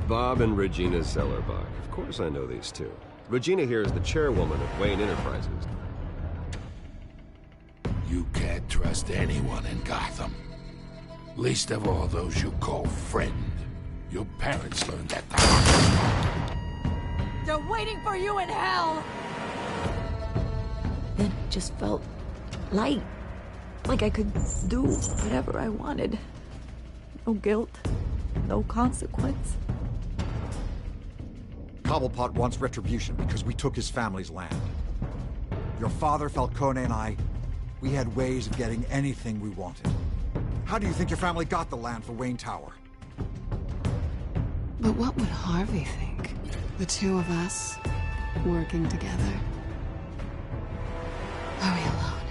Bob and Regina Zellerbach. Of course I know these two. Regina here is the chairwoman of Wayne Enterprises. You can't trust anyone in Gotham. Least of all those you call friend. Your parents learned that the hard way. They're waiting for you in hell! Then it just felt light. Like I could do whatever I wanted. No guilt, no consequence. Cobblepot wants retribution because we took his family's land. Your father, Falcone, and I, we had ways of getting anything we wanted. How do you think your family got the land for Wayne Tower? But what would Harvey think? The two of us, working together. Are we alone?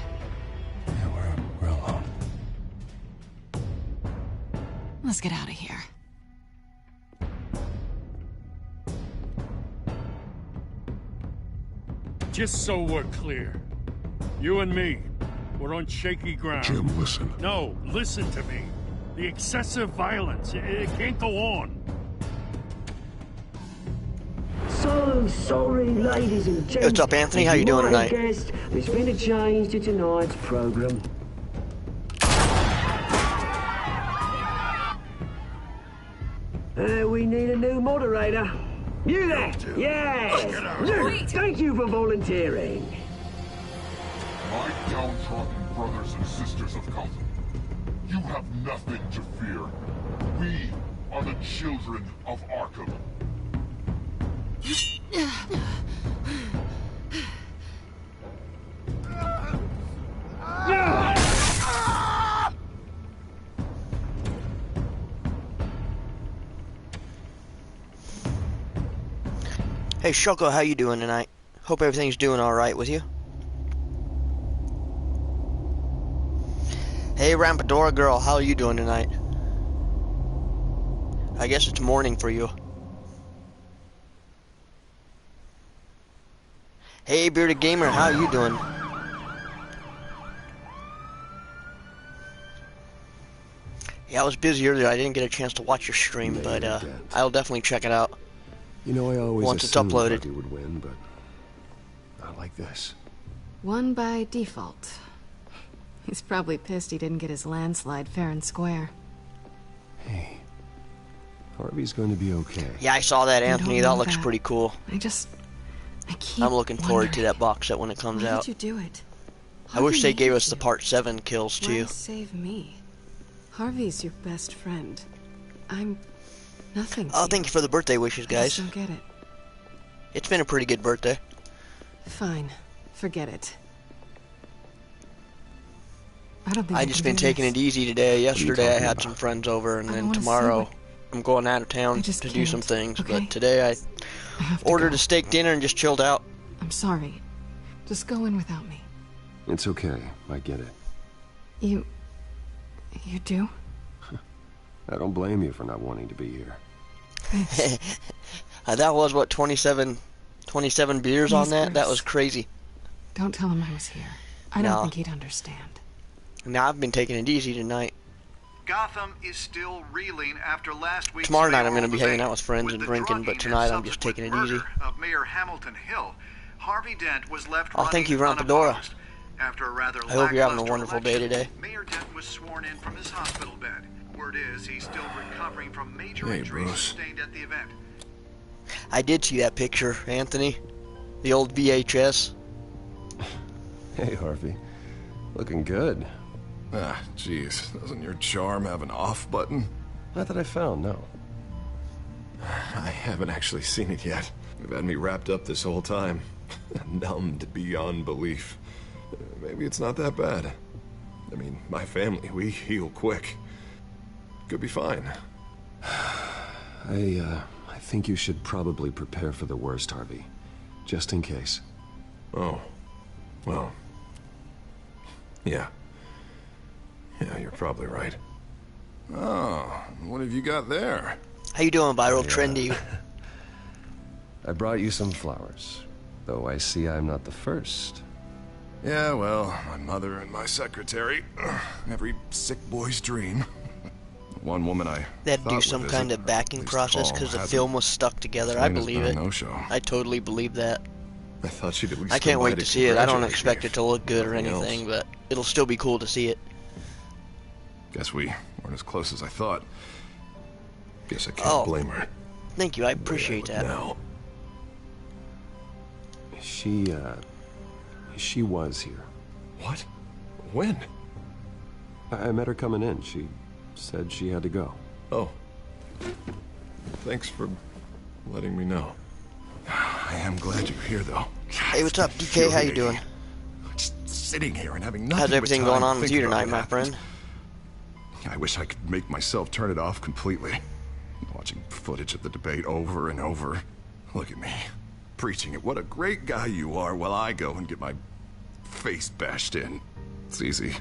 Yeah, we're alone. Let's get out of here. Just so we're clear, you and me, we're on shaky ground. Jim, listen. No, listen to me. The excessive violence, it can't go on. So sorry, ladies and gentlemen. What's up, Anthony? How you doing tonight? Guest, there's been a change to tonight's program. We need a new moderator. You there? Yes. Luke, thank you for volunteering. My downtrodden brothers and sisters of Gotham, you have nothing to fear. We are the children of Arkham. Hey Shoko, how you doing tonight? Hope everything's doing alright with you. Hey Rampadora girl, how are you doing tonight? I guess it's morning for you. Hey Bearded Gamer, how are you doing? Yeah, I was busy earlier. I didn't get a chance to watch your stream, but I'll definitely check it out. You know, I always once it's assumed uploaded. Harvey would win, but not like this. Won by default. He's probably pissed he didn't get his landslide fair and square. Hey, Harvey's going to be okay. Yeah, I saw that, Anthony. That looks that. pretty cool. I keep I'm looking forward to wondering, that box set when it comes why out. did you do it? I wish they Harvey gave needs us the you. Part 7 kills, too. Why save me? Harvey's your best friend. I'm nothing. Oh, thank you for the birthday wishes, I just guys. don't get it. It's been a pretty good birthday. Fine. Forget it. I don't think I I just can been do taking this. it easy today. Yesterday I talking had about? some friends over, and I then wanna see tomorrow what- I'm going out of town I to just do some can't, things. okay? But today I have to ordered go. a steak dinner and just chilled out. I'm sorry. Just go in without me. It's okay. I get it. You do? I don't blame you for not wanting to be here. That was, what, 27 beers on Please, that? That Bruce. was crazy. Don't tell him I was here. I No. don't think he'd understand. Now I've been taking it easy tonight. Gotham is still reeling after last week's Tomorrow night I'm mayoral going to be hanging debate. out with friends and the drinking, but drugging tonight and I'm just taking it subsequent easy. murder of Mayor Hamilton Hill, Harvey Dent was left Oh, thank you, running Rampadora. unopposed. After a rather I hope you're having a lackluster wonderful day election, today. Mayor Dent was sworn in from his hospital bed. Word is he's still recovering from major Hey, injuries Bruce. sustained at the event. I did see that picture, Anthony. The old VHS. Hey, Harvey. Looking good. Ah, jeez. Doesn't your charm have an off button? Not that I found, no. I haven't actually seen it yet. You've had me wrapped up this whole time. Numbed beyond belief. Maybe it's not that bad. I mean, my family, we heal quick. Could be fine. I think you should probably prepare for the worst, Harvey. Just in case. Oh. Well. Yeah. Yeah, you're probably right. Oh, what have you got there? How you doing, Viral Trendy? I brought you some flowers. Though I see I'm not the first. Yeah, well, my mother and my secretary. Every sick boy's dream. one woman I They had to do some kind of backing process because the film was stuck together. I believe it. I totally believe that. I thought she'd at least. I can't wait to see it. I don't expect it to look good or anything, but it'll still be cool to see it. Guess we weren't as close as I thought. Guess I can't blame her. Thank you. I appreciate that. Now. She was here. What? When? I met her coming in. She said she had to go. Oh. Thanks for letting me know. I am glad you're here, though. Hey, what's up, DK? How you doing? Just sitting here and having nothing. How's everything going on with you tonight, my friend? I wish I could make myself turn it off completely. Watching footage of the debate over and over. Look at me, preaching it. What a great guy you are, while I go and get my face bashed in. It's easy.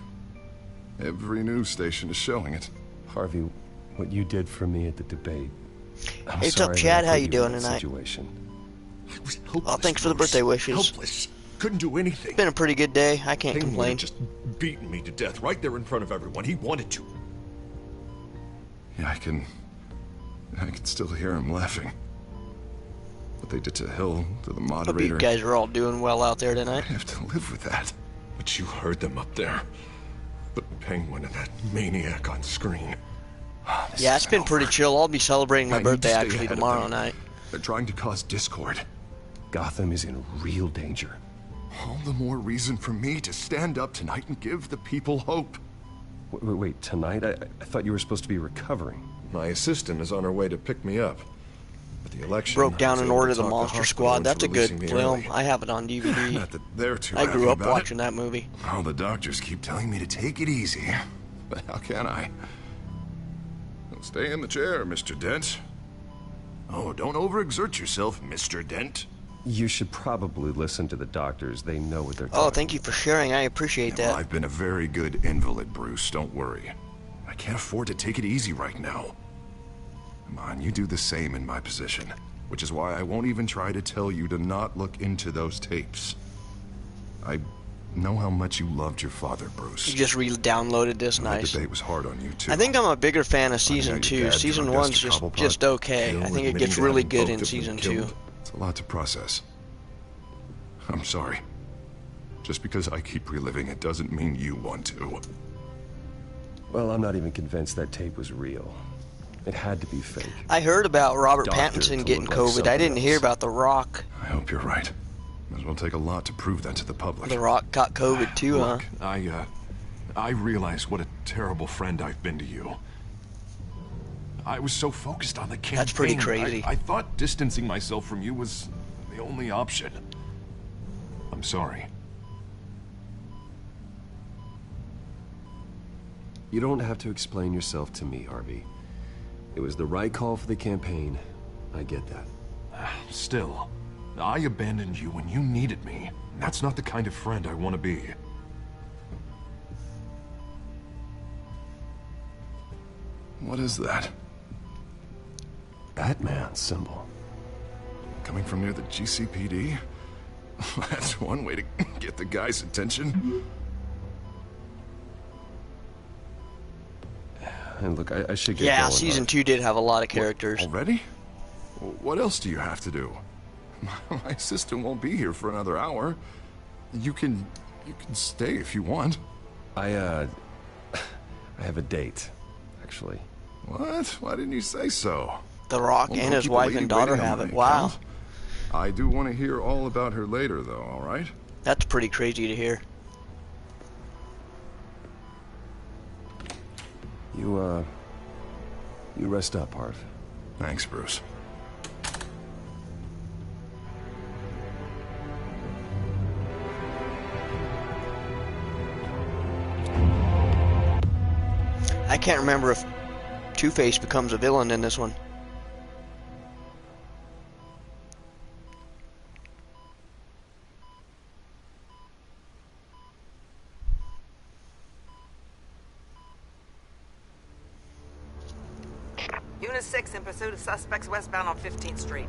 Every news station is showing it. Harvey, what you did for me at the debate. Hey, what's up, Chad? How you doing tonight? I was hopeless, oh, thanks for the birthday wishes. Helpless. Couldn't do anything. It's been a pretty good day. I can't complain. Just beaten me to death right there in front of everyone. He wanted to. Yeah, I can still hear him laughing. What they did to Hill, to the moderator. Hope you guys are all doing well out there tonight. I have to live with that. But you heard them up there. The Penguin and that maniac on screen. Yeah, it's been pretty chill. I'll be celebrating my birthday actually tomorrow night. They're trying to cause discord. Gotham is in real danger. All the more reason for me to stand up tonight and give the people hope. Wait, tonight? I thought you were supposed to be recovering. My assistant is on her way to pick me up. But the election broke down in Order the Monster Squad. That's a good film. I have it on DVD. Not that they're too I grew up watching it. that movie. All the doctors keep telling me to take it easy. But how can I? Don't stay in the chair, Mr. Dent. Oh, don't overexert yourself, Mr. Dent. You should probably listen to the doctors. They know what they're talking about. Oh, thank you for sharing. I appreciate that. Well, I've been a very good invalid, Bruce. Don't worry. I can't afford to take it easy right now. Come on, you do the same in my position. Which is why I won't even try to tell you to not look into those tapes. I know how much you loved your father, Bruce. You just re-downloaded this. Nice. The debate was hard on you, too. I think I'm a bigger fan of Season 2. Season 1's just okay. I think it gets really good in Season 2. It's a lot to process. I'm sorry. Just because I keep reliving it doesn't mean you want to. Well, I'm not even convinced that tape was real. It had to be fake. I heard about Robert Pattinson getting COVID. I didn't hear about The Rock. I hope you're right. Might as well take a lot to prove that to the public. The Rock got COVID too, Look, I realize what a terrible friend I've been to you. I was so focused on the campaign. That's pretty crazy. I thought distancing myself from you was the only option. I'm sorry. You don't have to explain yourself to me, Harvey. It was the right call for the campaign. I get that. Still, I abandoned you when you needed me. That's not the kind of friend I want to be. What is that? Batman symbol. Coming from near the GCPD? That's one way to get the guy's attention. And look, I should get going. Yeah, Season 2 did have a lot of characters. Already? What else do you have to do? My assistant won't be here for another hour. You can stay if you want. I have a date, actually. What? Why didn't you say so? The Rock and his wife and daughter have it. Wow. I do want to hear all about her later, though, all right? That's pretty crazy to hear. You rest up, Harv. Thanks, Bruce. I can't remember if Two-Face becomes a villain in this one. Unit 6 in pursuit of suspects westbound on 15th Street.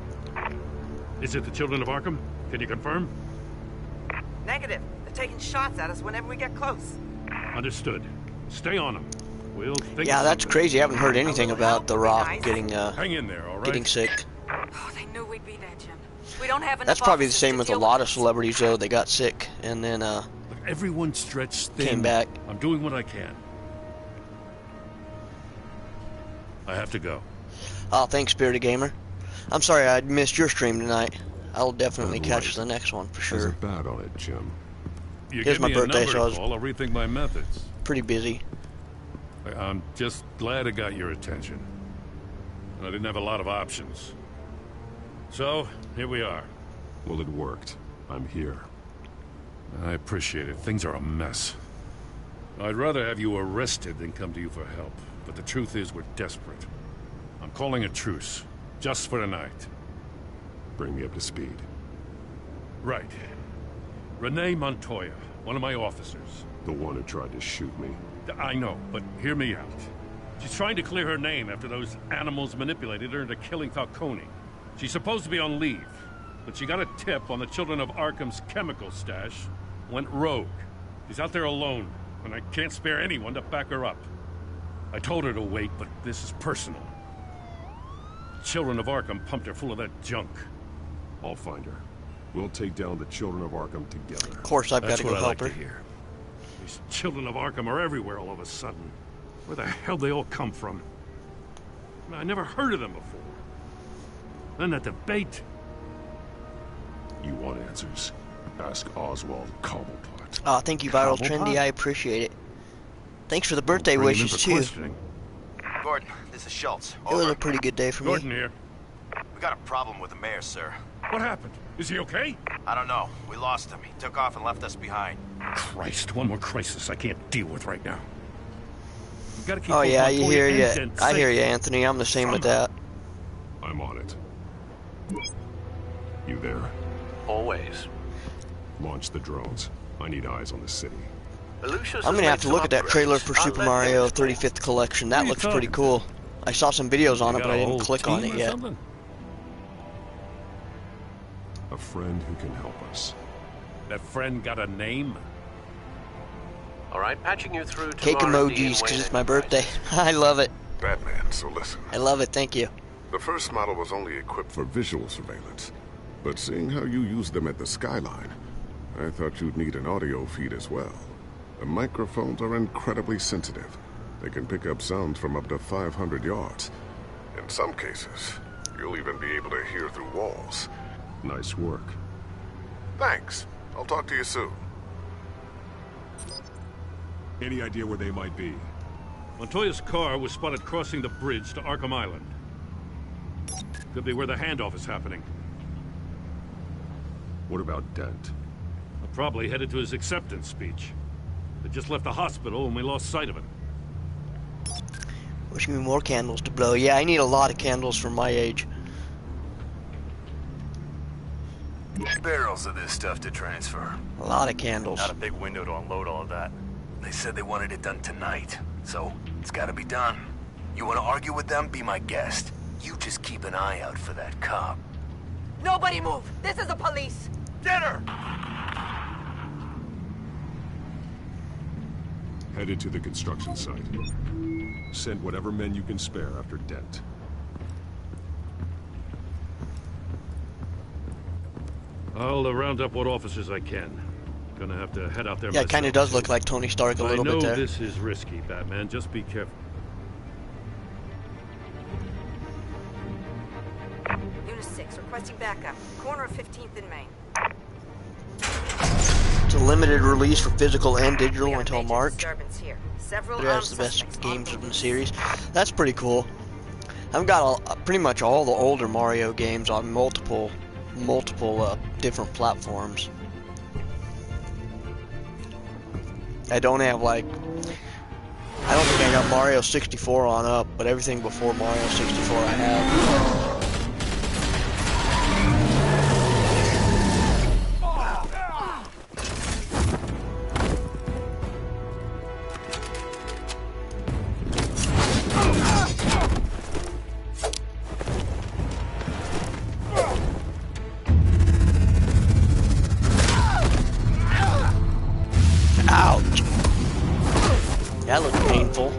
Is it the Children of Arkham? Can you confirm? Negative. They're taking shots at us whenever we get close. Understood. Stay on them. We'll think Yeah, of that's something. crazy. I haven't heard anything about The Rock getting Hang in there, all right? getting sick. Oh, they knew we'd be there, Jim. We don't have enough. That's probably the officers same to with a deal lot of this. celebrities, though. They got sick and then Look, everyone stretched thin. came back. I'm doing what I can. I have to go. Oh, thanks, Spirited Gamer. I'm sorry I missed your stream tonight. I'll definitely Bad catch light. the next one for There's a sure. bat on it, Jim. You Here's give my me birthday, a number so I was- to call, I'll rethink my methods. Pretty busy. I'm just glad I got your attention. I didn't have a lot of options. So, here we are. Well, it worked. I'm here. I appreciate it. Things are a mess. I'd rather have you arrested than come to you for help. But the truth is, we're desperate. I'm calling a truce. Just for tonight. Bring me up to speed. Right. Renee Montoya, one of my officers. The one who tried to shoot me. I know, but hear me out. She's trying to clear her name after those animals manipulated her into killing Falcone. She's supposed to be on leave, but she got a tip on the Children of Arkham's chemical stash, went rogue. She's out there alone, and I can't spare anyone to back her up. I told her to wait, but this is personal. The Children of Arkham pumped her full of that junk. I'll find her. We'll take down the Children of Arkham together. Of course, I've got That's to go what I help like her. to hear. These Children of Arkham are everywhere all of a sudden. Where the hell they all come from? I never heard of them before. Then that debate. You want answers? Ask Oswald Cobblepot. Oh, thank you, Viral Cobblepot? Trendy. I appreciate it. Thanks for the birthday Bring him in wishes, for too. questioning. Gordon, this is Schultz. It was Over. a pretty good day for me. Gordon here. We got a problem with the mayor, sir. What happened? Is he okay? I don't know. We lost him. He took off and left us behind. Christ, one more crisis I can't deal with right now. We've got to keep Oh both yeah, you Montoya hear and ya. Dent I hear safe. you, Anthony. I'm the same with that. I'm on it. You there? Always. Launch the drones. I need eyes on the city. Lucius I'm has gonna have made to some look at that upgrades. trailer for I'll Super let Mario him explain. 35th Collection. What That are you looks pretty talking cool. I saw some videos on You it, got but I a didn't whole click on team it or yet. something? A friend who can help us. That friend got a name? All right, patching you through to Cake R&D emojis, and because Wayne it's my Enterprises. birthday. I love it. Batman, so listen. I love it, thank you. The first model was only equipped for visual surveillance. But seeing how you used them at the Skyline, I thought you'd need an audio feed as well. The microphones are incredibly sensitive. They can pick up sounds from up to 500 yards. In some cases, you'll even be able to hear through walls. Nice work. Thanks. I'll talk to you soon. Any idea where they might be? Montoya's car was spotted crossing the bridge to Arkham Island. Could be where the handoff is happening. What about Dent? Probably headed to his acceptance speech. They just left the hospital and we lost sight of him. Wish me more candles to blow. Yeah, I need a lot of candles for my age. Barrels of this stuff to transfer. A lot of candles. Not a big window to unload all of that. They said they wanted it done tonight, so it's gotta be done. You wanna argue with them? Be my guest. You just keep an eye out for that cop. Nobody move. This is the police. Get her! Headed to the construction site. Send whatever men you can spare after Dent. I'll round up what officers I can. Gonna have to head out there Yeah, it kind of myself. does look like Tony Stark a little I know bit there. this is risky, Batman. Just be careful. Unit 6, requesting backup. Corner of 15th and Main. It's a limited release for physical and We digital got until major March. disturbance here. Several But it has armed the best suspects games on in the loose. series. That's pretty cool. I've got pretty much all the older Mario games on multiple different platforms. I don't have I don't think I got Mario 64 on up, but everything before Mario 64 I have. Ouch! That looked painful.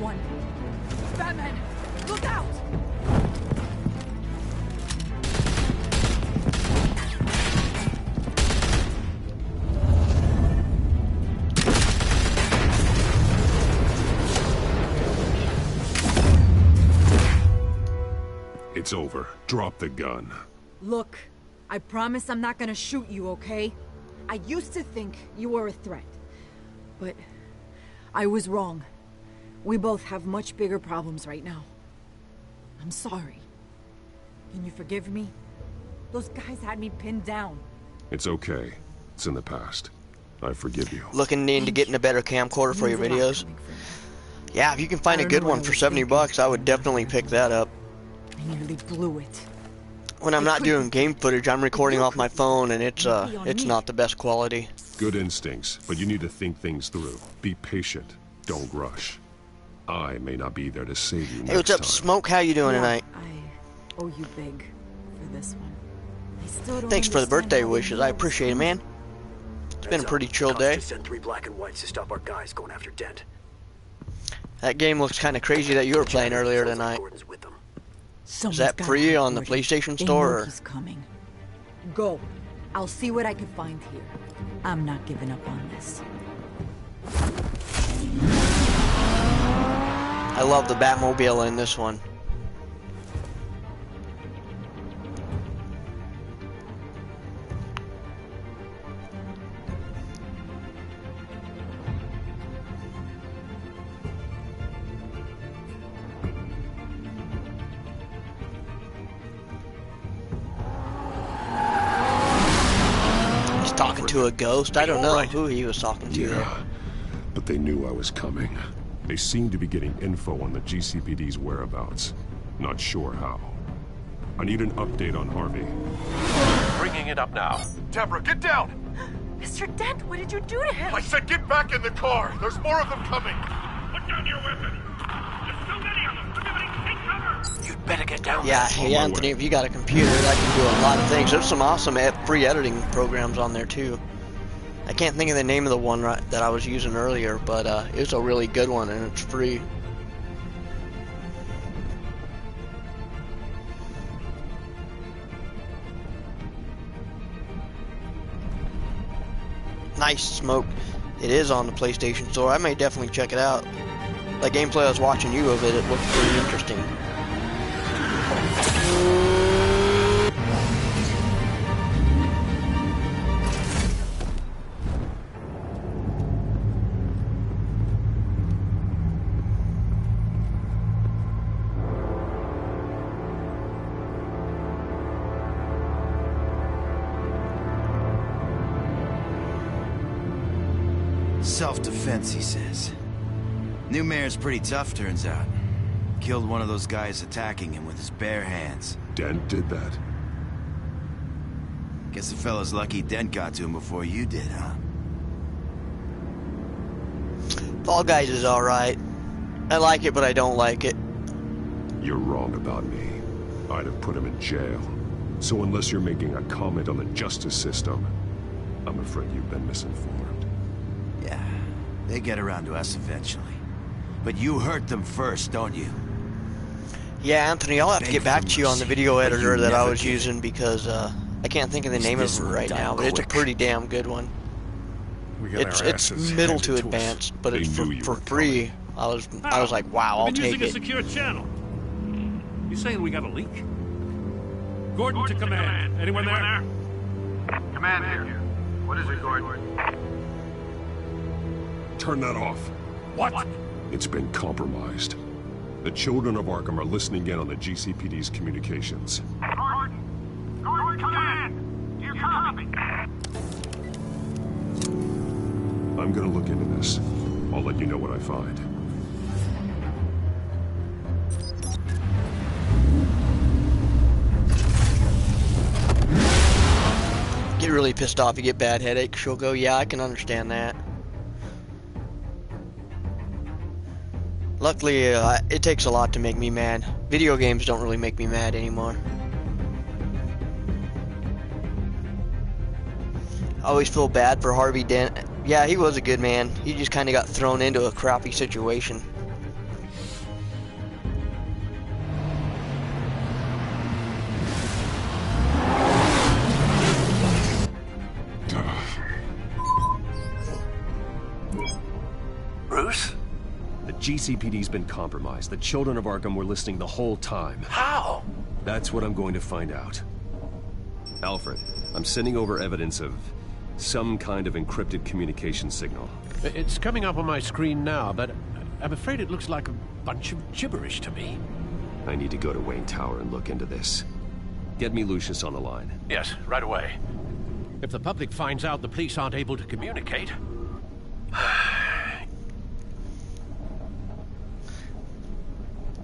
one. Batman, look out! It's over. Drop the gun. Look, I promise I'm not gonna shoot you, okay? I used to think you were a threat, but I was wrong. We both have much bigger problems right now. I'm sorry. Can you forgive me? Those guys had me pinned down. It's okay. It's in the past. I forgive you. Looking into getting a better camcorder for your videos? Yeah, if you can find a good one for 70 bucks, I would definitely pick that up. I nearly blew it. When I'm not doing game footage, I'm recording off my phone, and it's not the best quality. Good instincts, but you need to think things through. Be patient. Don't rush. I may not be there to save you. Hey, what's up, Smoke? How you doing tonight? I owe you big for this one. I still don't Thanks for the understand birthday how wishes. we I appreciate it, man. It's been a pretty chill day. Send 3 black and whites to stop our guys going after Dent. That game looks kind of crazy that you were playing earlier tonight. Is that free on the PlayStation Store? Or? He's coming. Go. I'll see what I can find here. I'm not giving up on this. I love the Batmobile in this one. Talking to a ghost? I don't know who he was talking to. Yeah, but they knew I was coming. They seemed to be getting info on the GCPD's whereabouts. Not sure how. I need an update on Harvey. Bringing it up now. Deborah, get down! Mr. Dent, what did you do to him? I said get back in the car! There's more of them coming! Put down your weapon! There's so many of them! Everybody take cover! You'd better get down Yeah, there. hey Anthony, if you got a computer, that can do a lot of things. There's some awesome free editing programs on there too. I can't think of the name of the one that I was using earlier, but it's a really good one and it's free. Nice, Smoke. It is on the PlayStation Store. I may definitely check it out. That gameplay I was watching you of it looked pretty interesting. Self-defense, he says. New mayor's pretty tough, turns out. Killed one of those guys attacking him with his bare hands. Dent did that? Guess the fella's lucky Dent got to him before you did, huh? Fall Guys is alright. I like it, but I don't like it. You're wrong about me. I'd have put him in jail. So unless you're making a comment on the justice system, I'm afraid you've been misinformed. Yeah, they get around to us eventually. But you hurt them first, don't you? Yeah, Anthony, I'll have to get back to you on the video editor that I was using because I can't think of the name of it right now, but it's a pretty damn good one. It's middle to advanced, but it's for free. I was like, wow, I'll take it. Using a secure channel. You saying we got a leak? Gordon to command. Anyone there? Command here. What is it, Gordon? Turn that off. What? It's been compromised. The children of Arkham are listening in on the GCPD's communications. Gordon! Gordon, command! You copy? I'm gonna look into this. I'll let you know what I find. Get really pissed off, you get bad headache. She'll go, yeah, I can understand that. Luckily, it takes a lot to make me mad. Video games don't really make me mad anymore. I always feel bad for Harvey Dent. Yeah, he was a good man. He just kind of got thrown into a crappy situation. Bruce? The GCPD's been compromised. The children of Arkham were listening the whole time. How? That's what I'm going to find out. Alfred, I'm sending over evidence of some kind of encrypted communication signal. It's coming up on my screen now, but I'm afraid it looks like a bunch of gibberish to me. I need to go to Wayne Tower and look into this. Get me Lucius on the line. Yes, right away. If the public finds out the police aren't able to communicate...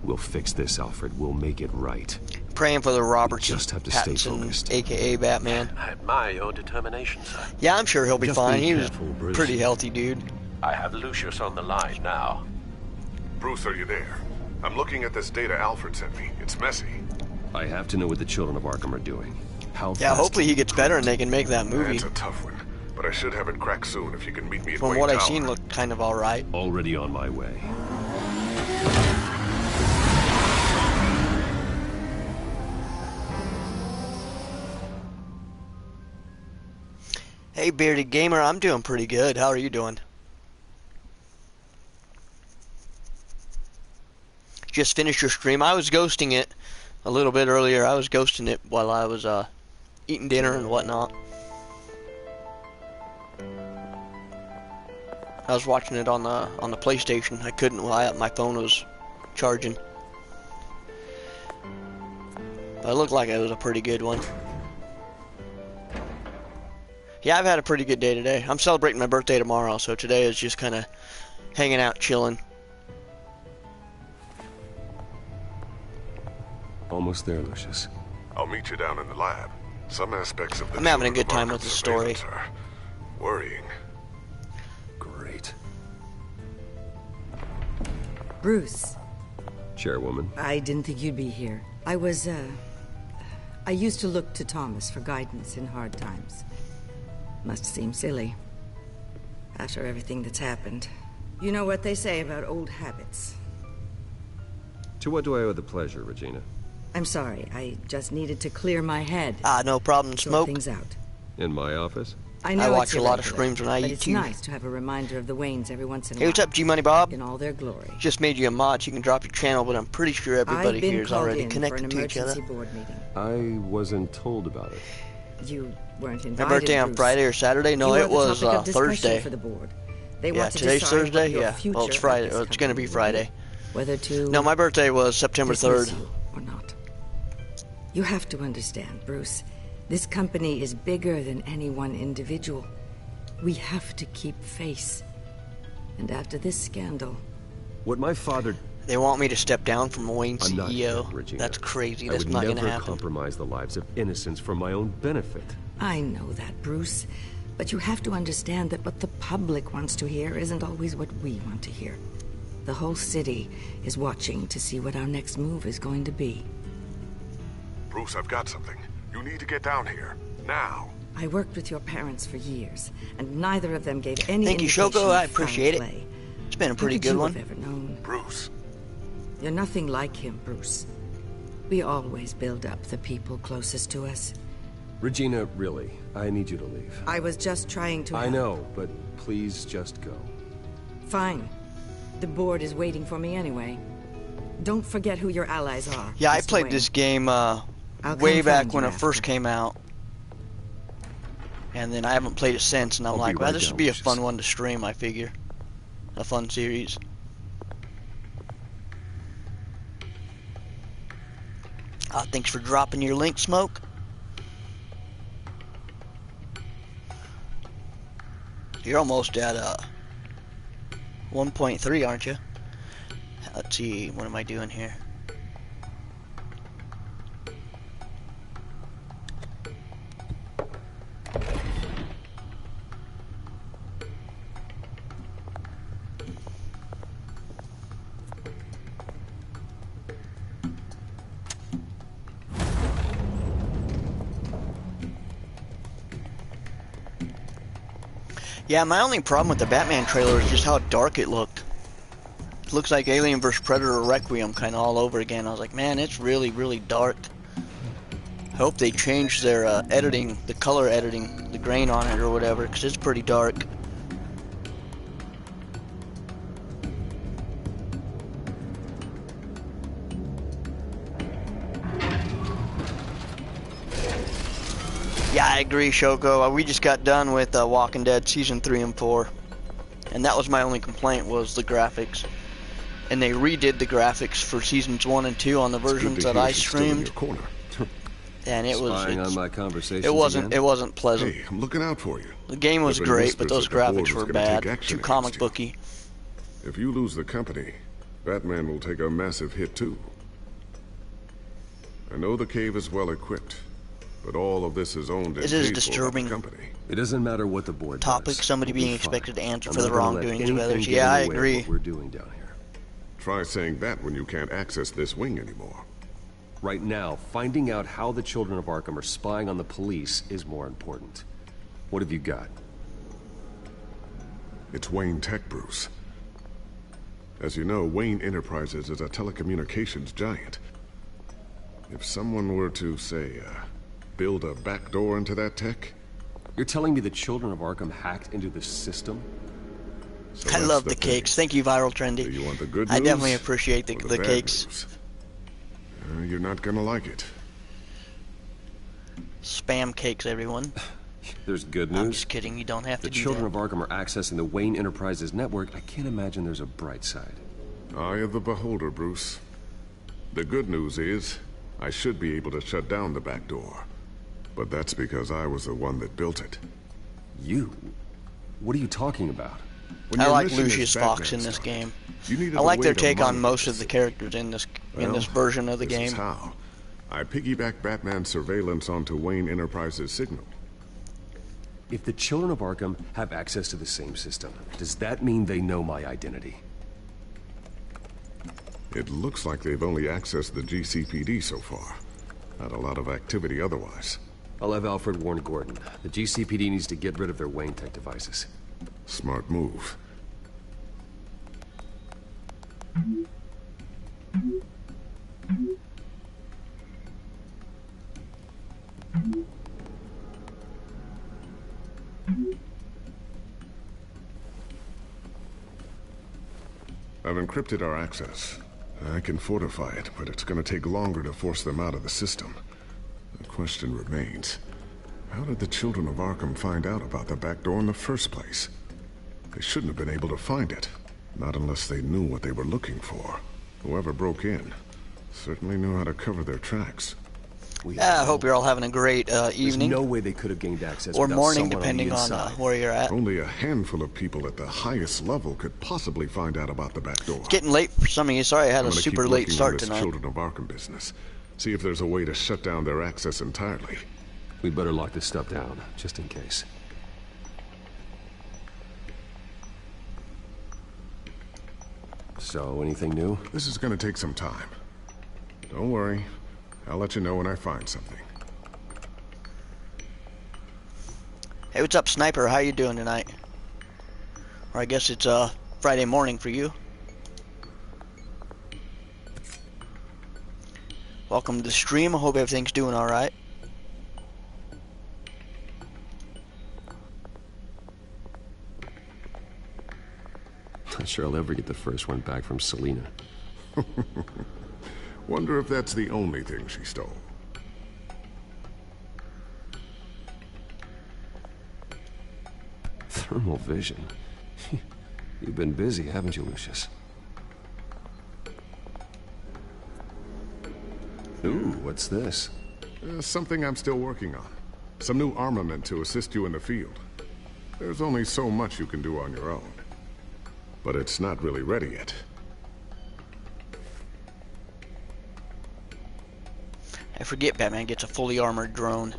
We'll fix this, Alfred. We'll make it right. Praying for the Robertson. Just have to stay Pattinson, focused. AKA Batman. I admire your determination, sir. Yeah, I'm sure he'll be fine. He was Bruce. pretty healthy, dude. I have Lucius on the line now. Bruce, are you there? I'm looking at this data Alfred sent me. It's messy. I have to know what the children of Arkham are doing. How Yeah, fast hopefully he gets better and they can make that movie. It's a tough one, but I should have it cracked soon if you can meet me at From Wayne what I've Tower. seen, looked kind of alright. Already on my way. Hey, Bearded Gamer, I'm doing pretty good. How are you doing? Just finished your stream. I was ghosting it a little bit earlier. I was ghosting it while I was eating dinner and whatnot. I was watching it on the PlayStation. I couldn't while my phone was charging. But it looked like it was a pretty good one. Yeah, I've had a pretty good day today. I'm celebrating my birthday tomorrow, so today is just kind of hanging out, chilling. Almost there, Lucius. I'll meet you down in the lab. Some aspects of the I'm having a good children time of with the Arkham's story. surveillance are worrying. Great. Bruce. Chairwoman. I didn't think you'd be here. I used to look to Thomas for guidance in hard times. Must seem silly. After everything that's happened. You know what they say about old habits. To what do I owe the pleasure, Regina? I'm sorry, I just needed to clear my head. No problem, Sort Smoke. things out. In my office? I know I watch it's a lot of irregular, streams when I but eat it's too. nice to have a reminder of the Waynes every once in a Hey, while. what's up, G-Money Bob? In all their glory. Just made you a mod, so you can drop your channel, but I'm pretty sure everybody I've been here is called already in connected for an to each other. emergency board meeting. I wasn't told about it. You weren't invited. My birthday on Bruce. Friday or Saturday? No, You are it the was topic of discussion Thursday. For the board. They Yeah, want to today's decide Thursday? what your Yeah. future Well, it's of Friday. this It's going to be company will Friday. Whether to No, my birthday was September dismiss 3rd. you or not. You have to understand, Bruce. This company is bigger than any one individual. We have to keep face. And after this scandal... What my father... They want me to step down from Wayne I'm not CEO. kidding, Regina. That's crazy. I That's would not going to never happen. compromise the lives of innocents for my own benefit. I know that, Bruce. But you have to understand that what the public wants to hear isn't always what we want to hear. The whole city is watching to see what our next move is going to be. Bruce, I've got something. You need to get down here. Now. I worked with your parents for years, and neither of them gave any Thank you, indication Shoko. of I appreciate foul it. play. It's been a pretty Who could good you one. have ever known? Bruce. You're nothing like him, Bruce. We always build up the people closest to us. Regina, really, I need you to leave. I was just trying to I help. know, but please just go. Fine. The board is waiting for me anyway. Don't forget who your allies are. Yeah, I Mr. played Wayne. this game come way back find when you it first after. came out. And then I haven't played it since, and I'm I'll be like, well, right this down, would be a Lucius. fun one to stream, I figure. A fun series. Thanks for dropping your link, Smoke. You're almost at 1.3, aren't you? Let's see, what am I doing here? Yeah, my only problem with the Batman trailer is just how dark it looked. It looks like Alien vs. Predator Requiem kind of all over again. I was like, man, it's really, really dark. I hope they change their editing, the color editing, the grain on it or whatever, because it's pretty dark. I agree, Shoko. We just got done with Walking Dead Season 3 and 4. And that was my only complaint, was the graphics. And they redid the graphics for Seasons 1 and 2 on the versions that I streamed. And it was... on my conversations it wasn't pleasant. Hey, I'm looking out for you. The game was great, but those graphics were bad. Too comic booky. If you lose the company, Batman will take a massive hit too. I know the cave is well equipped, but all of this is owned and This is paid disturbing. for by the company. It doesn't matter what the board Topic, does. somebody We'll being be fine. expected to answer I'm for the not gonna let wrongdoings of anything others. get Yeah, I in the way of agree. what we're doing down here. Try saying that when you can't access this wing anymore. Right now, finding out how the children of Arkham are spying on the police is more important. What have you got? It's Wayne Tech, Bruce. As you know, Wayne Enterprises is a telecommunications giant. If someone were to, say, build a backdoor into that tech... You're telling me the children of Arkham hacked into the system? So I love the cakes. Thank you, Viral Trendy. Do you want the good news? I definitely appreciate the bad cakes. News? You're not gonna like it. Spam cakes, everyone. There's good news. I'm just kidding. You don't have to The do children that. of Arkham are accessing the Wayne Enterprises network. I can't imagine there's a bright side. Eye of the beholder, Bruce. The good news is, I should be able to shut down the back door. But that's because I was the one that built it. You? What are you talking about? When I your like mission is Lucius Fox Batman in this stuff, game. you needed I a like way their to take on monitor most of the characters in this version of the this game. Is how. I piggybacked Batman's surveillance onto Wayne Enterprises' signal. If the children of Arkham have access to the same system, does that mean they know my identity? It looks like they've only accessed the GCPD so far. Not a lot of activity otherwise. I'll have Alfred warn Gordon. The GCPD needs to get rid of their Wayne Tech devices. Smart move. I've encrypted our access. I can fortify it, but it's gonna take longer to force them out of the system. The question remains, how did the children of Arkham find out about the back door in the first place? They shouldn't have been able to find it. Not unless they knew what they were looking for. Whoever broke in certainly knew how to cover their tracks. I hope you're all having a great evening. There's no way they could have gained access or without morning, someone depending on where you're at. Only a handful of people at the highest level could possibly find out about the back door. It's getting late for some of you. Sorry I had a super late start this tonight. Children of Arkham business. See if there's a way to shut down their access entirely. We better lock this stuff down, just in case. So, anything new? This is gonna take some time. Don't worry. I'll let you know when I find something. Hey, what's up, Sniper? How you doing tonight? Or I guess it's Friday morning for you. Welcome to the stream. I hope everything's doing all right. Not sure I'll ever get the first one back from Selina. Wonder if that's the only thing she stole. Thermal vision. You've been busy, haven't you, Lucius? Ooh, what's this? Something I'm still working on. Some new armament to assist you in the field. There's only so much you can do on your own. But it's not really ready yet. I forget Batman gets a fully armored drone.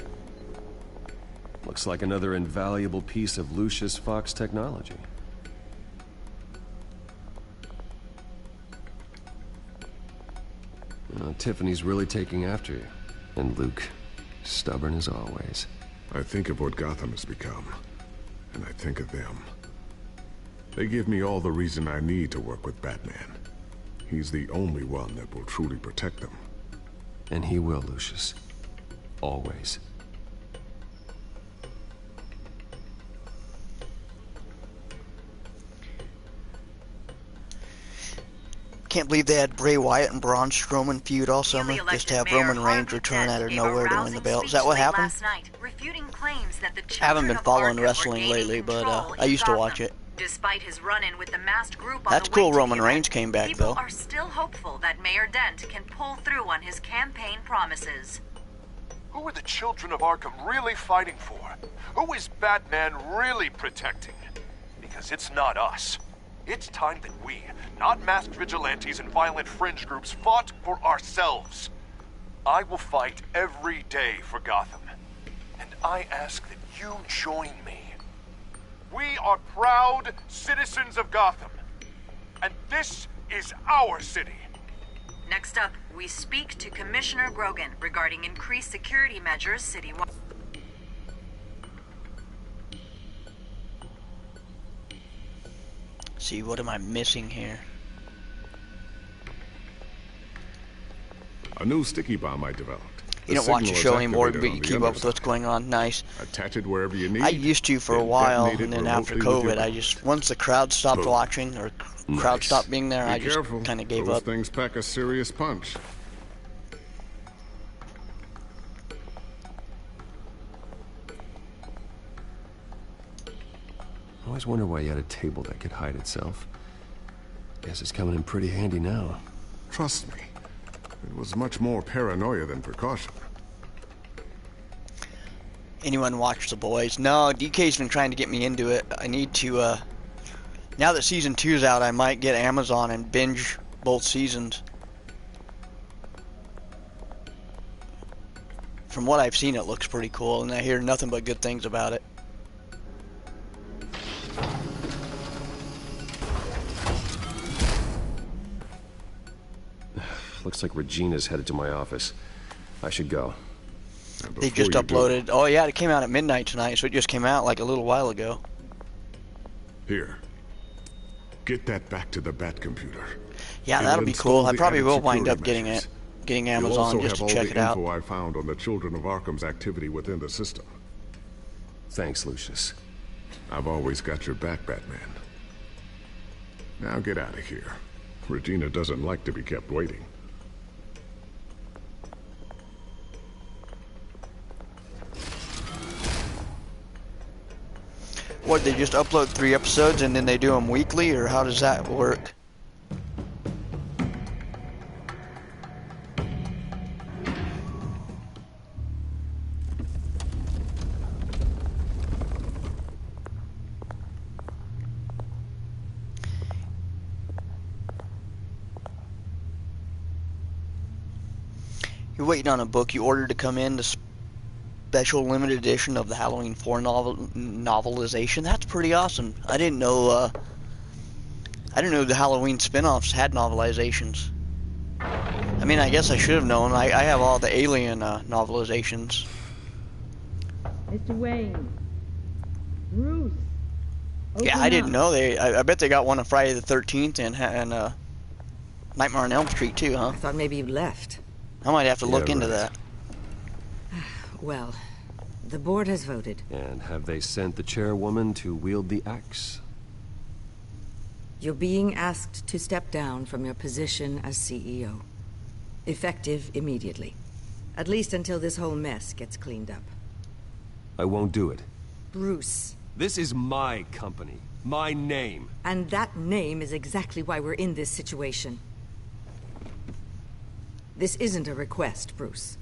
Looks like another invaluable piece of Lucius Fox technology. Tiffany's really taking after you. And Luke, stubborn as always. I think of what Gotham has become, and I think of them. They give me all the reason I need to work with Batman. He's the only one that will truly protect them. And he will, Lucius. Always. Can't believe they had Bray Wyatt and Braun Strowman feud all summer just to have Roman Reigns return out of nowhere to win the belt. Is that what happened? I haven't been following wrestling lately, but I used to watch it. Despite his run-in with the masked group on That's the way cool to Roman the Reigns event, came back, people though. are still hopeful that Mayor Dent can pull through on his campaign promises. Who are the children of Arkham really fighting for? Who is Batman really protecting? Because it's not us. It's time that we, not masked vigilantes and violent fringe groups, fought for ourselves. I will fight every day for Gotham. And I ask that you join me. We are proud citizens of Gotham. And this is our city. Next up, we speak to Commissioner Grogan regarding increased security measures citywide. See, what am I missing here? A new sticky bomb I developed. You don't watch the show anymore, but you keep up with what's going on. Nice. Attach it wherever you need. I used to for a while, and then after COVID, I just, once the crowd stopped watching, or crowd stopped being there, I just kind of gave up. Those things pack a serious punch. I always wonder why you had a table that could hide itself. Guess it's coming in pretty handy now. Trust me. It was much more paranoia than precaution. Anyone watch The Boys? No, DK's been trying to get me into it. I need to, now that season 2's out, I might get Amazon and binge both seasons. From what I've seen, it looks pretty cool, and I hear nothing but good things about it. Looks like Regina's headed to my office. I should go. They just uploaded. Oh yeah, it came out at midnight tonight, so it just came out like a little while ago. Here. Get that back to the Bat computer. Yeah, that'll be cool. I probably will wind up getting it. Getting Amazon just to check it out. You'll also have all the info I found on the Children of Arkham's activity within the system. Thanks, Lucius. I've always got your back, Batman. Now get out of here. Regina doesn't like to be kept waiting. What, they just upload 3 episodes and then they do them weekly, or how does that work? You're waiting on a book you ordered to come in, the special limited edition of the Halloween 4 novelization. That's pretty awesome. I didn't know the Halloween spin-offs had novelizations. I mean, I guess I should have known. I have all the Alien novelizations. Mr. Wayne. Bruce. Yeah, I didn't know I bet they got one on Friday the 13th and Nightmare on Elm Street too, huh? I thought maybe you left. I might have to look into that. Well, the board has voted. And have they sent the chairwoman to wield the axe? You're being asked to step down from your position as CEO. Effective immediately. At least until this whole mess gets cleaned up. I won't do it. Bruce. This is my company. My name. And that name is exactly why we're in this situation. This isn't a request, Bruce.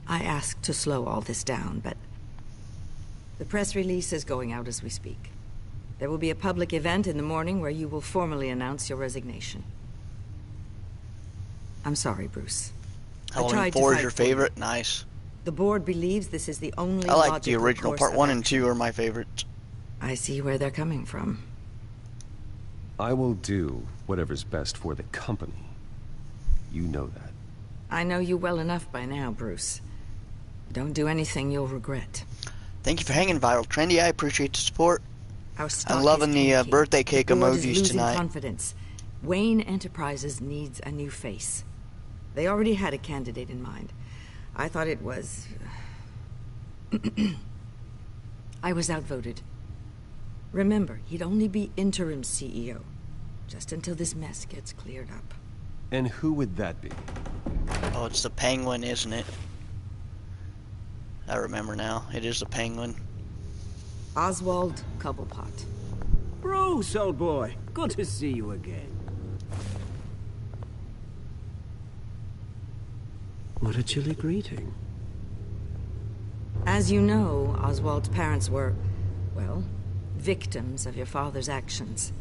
I asked to slow all this down, but the press release is going out as we speak. There will be a public event in the morning where you will formally announce your resignation. I'm sorry, Bruce. Halloween 4 is your favorite? Nice. The board believes this is the only I like the original. Part 1 and 2 are my favorites. I see where they're coming from. I will do whatever's best for the company. You know that. I know you well enough by now, Bruce. Don't do anything you'll regret. Thank you for hanging, Viral Trendy. I appreciate the support. I'm loving the birthday cake emojis tonight. Confidence. Wayne Enterprises needs a new face. They already had a candidate in mind. I thought it was... I was outvoted. Remember, he'd only be interim CEO. Just until this mess gets cleared up. And who would that be? Oh, it's the Penguin, isn't it? I remember now. It is the Penguin. Oswald Cobblepot. Bruce, old boy. Good to see you again. What a chilly greeting. As you know, Oswald's parents were, well, victims of your father's actions.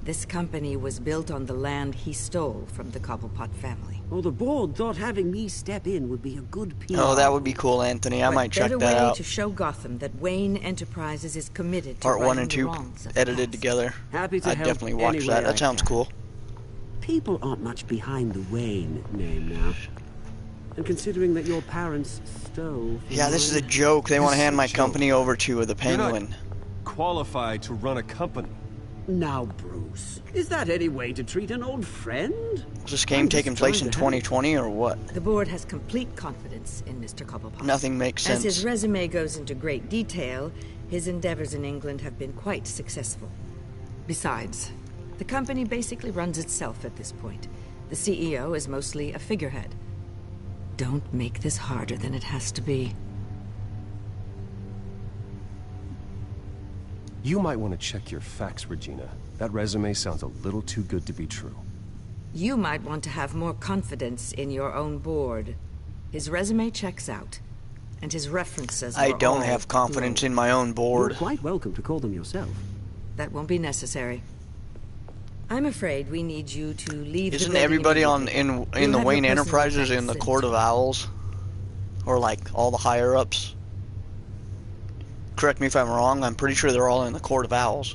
This company was built on the land he stole from the Cobblepot family. Oh, the board thought having me step in would be a good PR. Oh, that would be cool, Anthony. I might check that out. Better way to show Gotham that Wayne Enterprises is committed to Part 1 and 2 wrongs of edited together. Happy to I'd help definitely watch any that. way I That sounds can. cool. People aren't much behind the Wayne name now. And considering that your parents stole... Yeah, this is a joke. They want to hand my company over to the Penguin. You're not qualified to run a company. Now, Bruce, is that any way to treat an old friend? Is this game taking place in 2020 or what? The board has complete confidence in Mr. Cobblepot. Nothing makes sense. As his resume goes into great detail, his endeavors in England have been quite successful. Besides, the company basically runs itself at this point. The CEO is mostly a figurehead. Don't make this harder than it has to be. You might want to check your facts, Regina. That resume sounds a little too good to be true. You might want to have more confidence in your own board. His resume checks out, and his references I were don't all have confidence in my own board. You're quite welcome to call them yourself. That won't be necessary. I'm afraid we need you to leave. Isn't everybody in the Wayne Enterprises in the Court of Owls? Or like all the higher ups? Correct me if I'm wrong, I'm pretty sure they're all in the Court of Owls.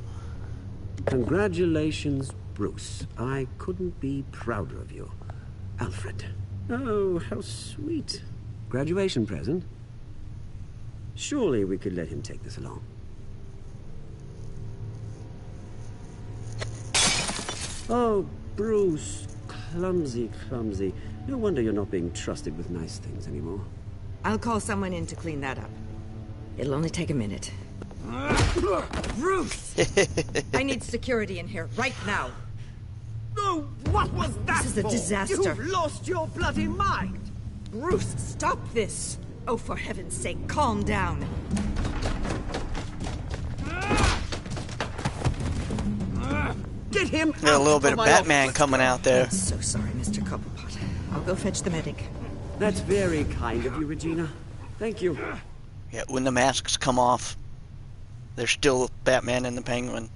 Congratulations, Bruce. I couldn't be prouder of you. Alfred. Oh, how sweet. Graduation present? Surely we could let him take this along. Oh, Bruce. Clumsy, clumsy. No wonder you're not being trusted with nice things anymore. I'll call someone in to clean that up. It'll only take a minute. Bruce! I need security in here, right now. Oh, what was that? This is a disaster. You've lost your bloody mind! Bruce, stop this! Oh, for heaven's sake, calm down. Get him Got a little bit of Batman coming out there. I'm so sorry, Mr. Cobblepot. I'll go fetch the medic. That's very kind of you, Regina. Thank you. Yeah, when the masks come off, there's still Batman and the Penguin.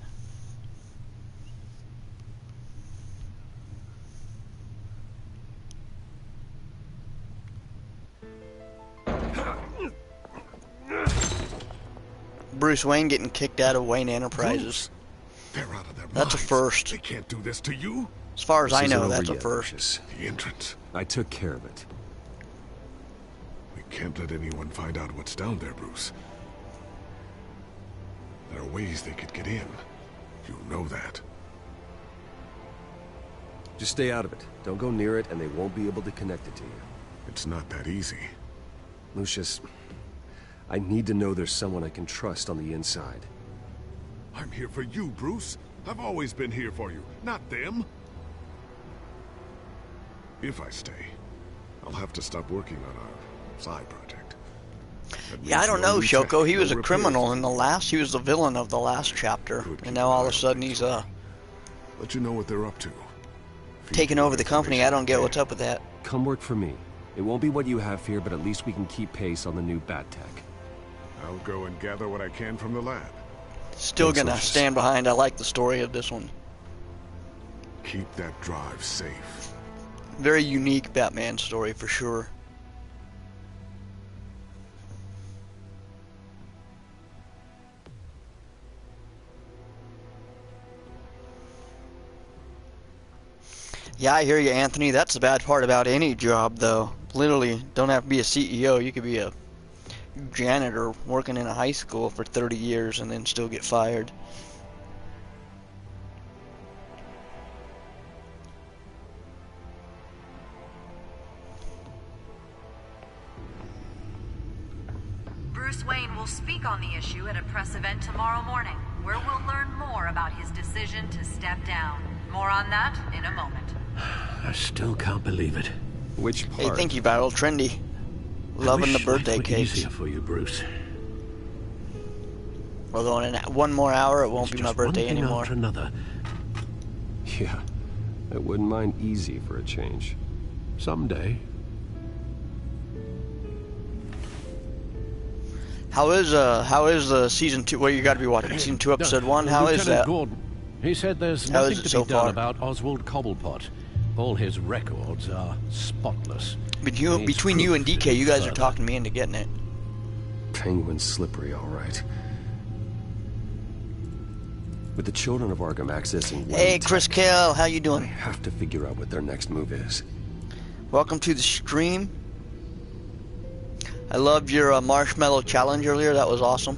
Bruce Wayne getting kicked out of Wayne Enterprises. They're out of their That's a first. They can't do this to you. As far as I know, This that's isn't a over first. yet. The entrance. I took care of it. We can't let anyone find out what's down there, Bruce. There are ways they could get in. You know that. Just stay out of it. Don't go near it, and they won't be able to connect it to you. It's not that easy. Lucius, I need to know there's someone I can trust on the inside. I'm here for you, Bruce. I've always been here for you, not them. If I stay, I'll have to stop working on our side project. Yeah, I don't know, Shoko. He was a criminal in the last. He was the villain of the last chapter, and now all of a sudden he's let you know what they're up to. Taking over the company. I don't get what's up with that. Come work for me. It won't be what you have here, but at least we can keep pace on the new bat tech. I'll go and gather what I can from the lab. Still Thanks, gonna Lucius. stand behind. I like the story of this one. Keep that drive safe. Very unique Batman story for sure. Yeah, I hear you, Anthony. That's the bad part about any job, though. Literally, don't have to be a CEO. You could be a janitor working in a high school for 30 years and then still get fired. Bruce Wayne will speak on the issue at a press event tomorrow morning, where we'll learn more about his decision to step down. More on that in a moment. I still can't believe it. Which part? Hey, thank you, Viral Trendy. Loving the birthday cakes. Easier for you, Bruce. Although in one more hour, it won't be my birthday anymore. After another. Yeah, I wouldn't mind easy for a change. Someday. How is the season 2? Well, you got to be watching season 2, episode 1. How is that? Gordon, he said there's nothing to be done about Oswald Cobblepot. All his records are spotless. Between you and DK, you guys are talking me into getting it. Penguin's slippery, all right. With the children of Arkham accessing... Hey, Chris Kell, how you doing? I have to figure out what their next move is. Welcome to the stream. I loved your marshmallow challenge earlier. That was awesome.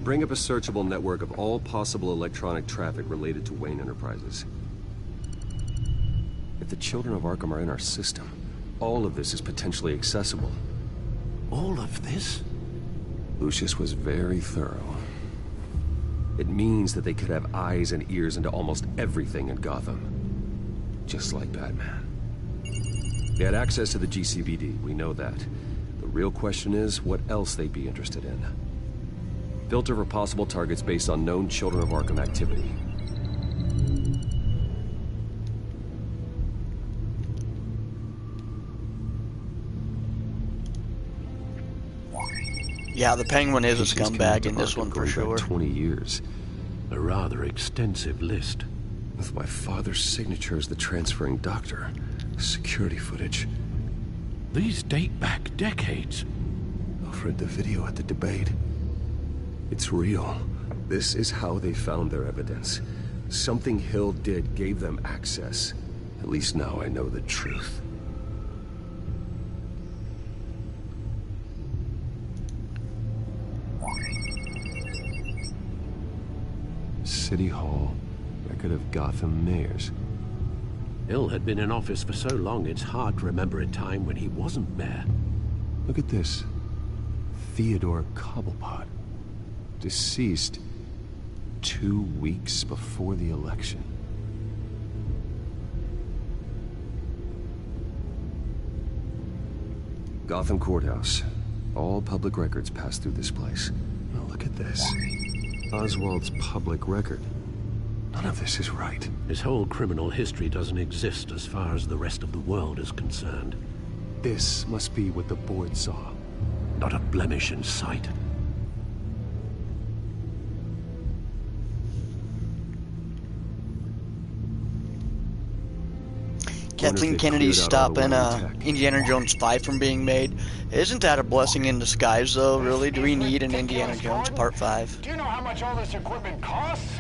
Bring up a searchable network of all possible electronic traffic related to Wayne Enterprises. If the children of Arkham are in our system, all of this is potentially accessible. All of this? Lucius was very thorough. It means that they could have eyes and ears into almost everything in Gotham. Just like Batman. They had access to the GCPD, we know that. The real question is, what else they'd be interested in. Filter for possible targets based on known Children of Arkham activity. Yeah, the Penguin is a scumbag in this one for sure. 20 years. A rather extensive list. With my father's signature as the transferring doctor. Security footage. These date back decades. Alfred, the video at the debate. It's real. This is how they found their evidence. Something Hill did gave them access. At least now I know the truth. City Hall. Record of Gotham mayors. Hill had been in office for so long, it's hard to remember a time when he wasn't mayor. Look at this. Theodore Cobblepot. Deceased 2 weeks before the election. Gotham Courthouse. All public records pass through this place. Now look at this. Oswald's public record. None of this is right. His whole criminal history doesn't exist as far as the rest of the world is concerned. This must be what the board saw. Not a blemish in sight. Kathleen Kennedy's stopping Indiana Jones 5 from being made. Isn't that a blessing in disguise, though, really? Do we need an Indiana Jones Part 5? Do you know how much all this equipment costs?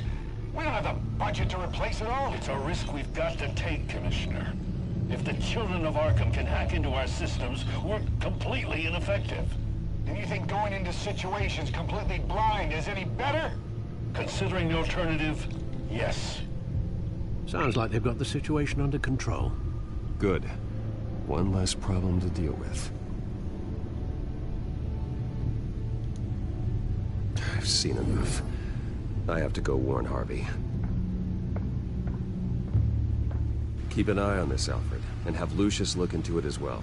We don't have the budget to replace it all. It's a risk we've got to take, Commissioner. If the children of Arkham can hack into our systems, we're completely ineffective. Do you think going into situations completely blind is any better? Considering the alternative, yes. Sounds like they've got the situation under control. Good. One less problem to deal with. I've seen enough. I have to go warn Harvey. Keep an eye on this, Alfred, and have Lucius look into it as well.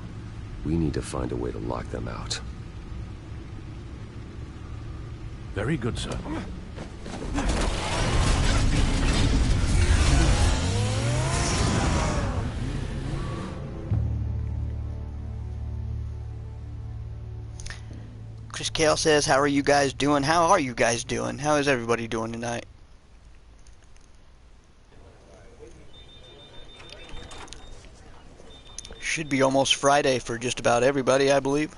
We need to find a way to lock them out. Very good, sir. Chris Kale says, how are you guys doing? How are you guys doing? How is everybody doing tonight? Should be almost Friday for just about everybody, I believe.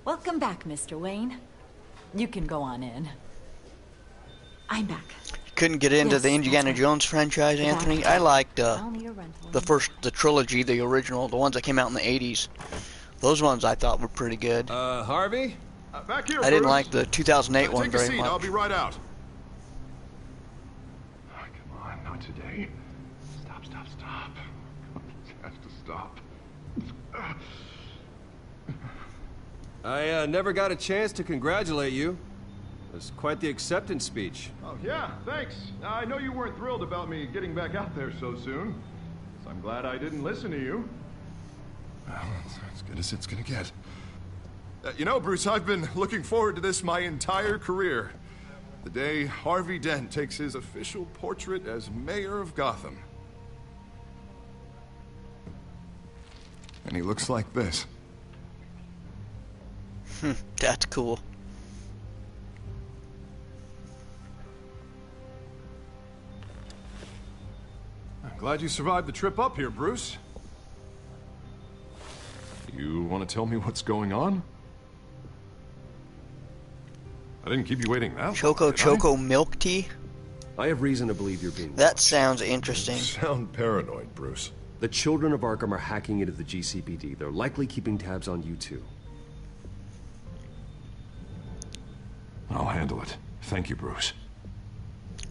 Welcome back, Mr. Wayne. You can go on in. I'm back. Couldn't get into the Indiana Jones franchise, Anthony. I liked the trilogy, the original, the ones that came out in the 80s. Those ones I thought were pretty good. Harvey? Back here, I didn't like the 2008 one very much. I'll be right out. Oh, come on, not today. Stop. It has to stop. I never got a chance to congratulate you. It was quite the acceptance speech. Oh, yeah, thanks. I know you weren't thrilled about me getting back out there so soon. So I'm glad I didn't listen to you. Well, it's as good as it's gonna get. You know, Bruce, I've been looking forward to this my entire career. The day Harvey Dent takes his official portrait as mayor of Gotham. And he looks like this. That's cool. I'm glad you survived the trip up here, Bruce. You want to tell me what's going on? I didn't keep you waiting that long, Choco milk tea? I have reason to believe you're being That sounds interesting. You sound paranoid, Bruce. The children of Arkham are hacking into the GCPD. They're likely keeping tabs on you too. I'll handle it. Thank you, Bruce.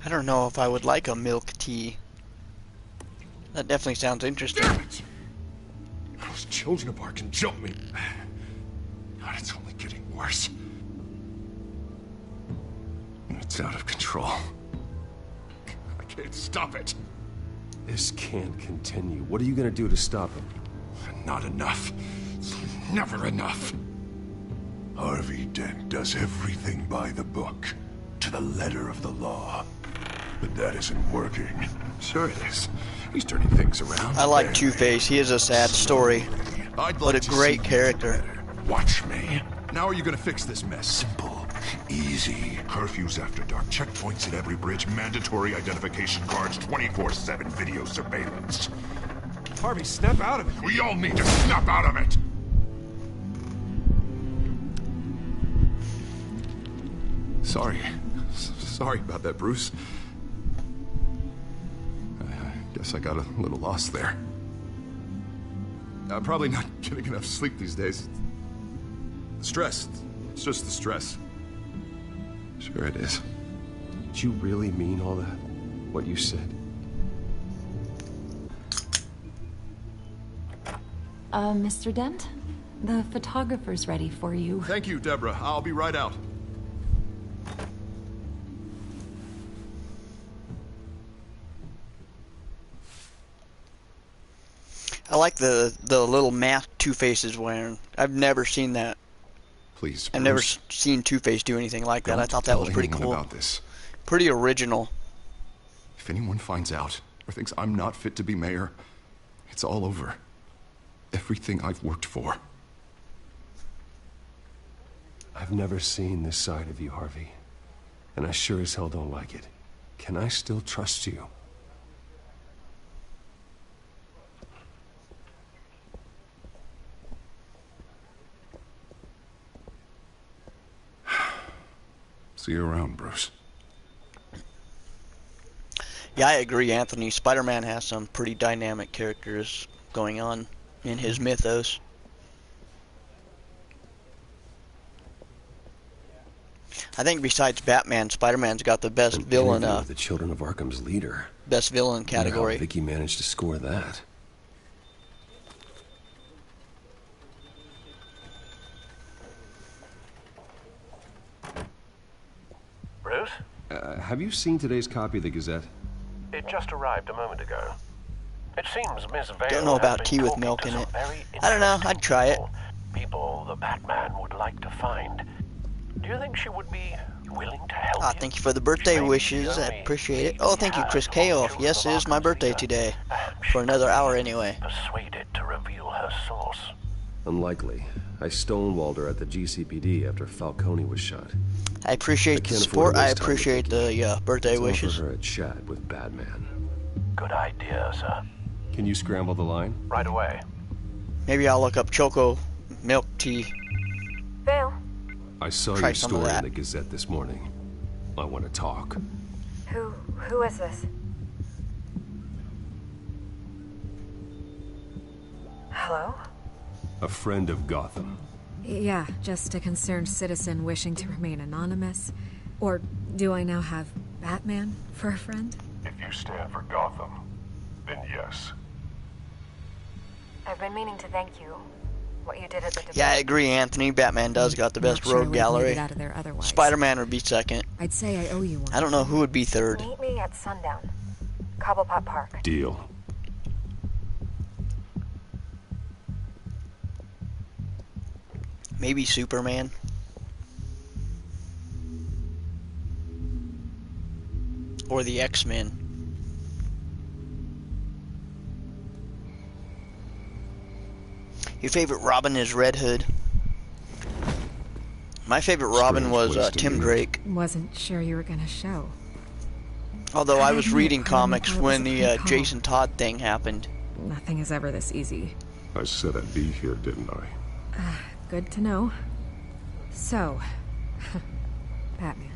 I don't know if I would like a milk tea. That definitely sounds interesting. Damn it! Those children of Arkham jumped me. God, it's only getting worse. It's out of control. I can't stop it. This can't continue. What are you gonna do to stop him? Not enough. Never enough. Harvey Dent does everything by the book, to the letter of the law. But that isn't working. Sure it is. He's turning things around. I like Two-Face. He is a sad story. What a great character. Watch me. Now are you gonna fix this mess? Simple. Easy. Curfews after dark. Checkpoints at every bridge. Mandatory identification cards. 24/7 video surveillance. Harvey, snap out of it. We all need to snap out of it. Sorry. Sorry about that, Bruce. I guess I got a little lost there. I'm probably not getting enough sleep these days. Stress. It's just the stress. Sure it is. Did you really mean all that? What you said? Mr. Dent? The photographer's ready for you. Thank you, Deborah. I'll be right out. I like the little mask Two-Face is wearing. I've never seen that. Please, I've never seen Two-Face do anything like that. I thought that was pretty cool. About this. Pretty original. If anyone finds out or thinks I'm not fit to be mayor, it's all over. Everything I've worked for. I've never seen this side of you, Harvey. And I sure as hell don't like it. Can I still trust you? See you around, Bruce. Yeah, I agree, Anthony. Spider-Man has some pretty dynamic characters going on in his mythos. I think besides Batman, Spider-Man's got the best villain. The Children of Arkham's leader. Best villain category. How Vicky managed to score that. Bruce? Have you seen today's copy of the Gazette? It just arrived a moment ago. It seems Miss Vale don't know about tea with milk in it. I don't know. I'd try it. People the Batman would like to find. Do you think she would be willing to help you? Thank you for the birthday wishes. I appreciate it. Oh, thank you, Chris Kaoff. Yes, it is my birthday today. For another hour anyway. Persuaded to reveal her source. Unlikely. I stonewalled her at the GCPD after Falcone was shot. I appreciate the support. I appreciate the birthday wishes. Offer her a chat with Batman. Good idea, sir. Can you scramble the line? Right away. Maybe I'll look up Choco milk tea. Vale. I saw your story in the Gazette this morning. I want to talk. Who is this? Hello? A friend of Gotham. Yeah, just a concerned citizen wishing to remain anonymous. Or do I now have Batman for a friend? If you stand for Gotham, then yes. I've been meaning to thank you. What you did at the debate. Yeah, I agree, Anthony. Batman does got the best rogue gallery. Out of there otherwise. Spider-Man would be second. I'd say I owe you one. I don't know who would be third. Meet me at sundown. Cobblepot Park. Deal. Maybe Superman. Or the X-Men. Your favorite Robin is Red Hood. My favorite Robin was Tim Drake. Wasn't sure you were gonna show. Although I was reading comics when the Jason Todd thing happened. Nothing is ever this easy. I said I'd be here, didn't I? Good to know. So, Batman.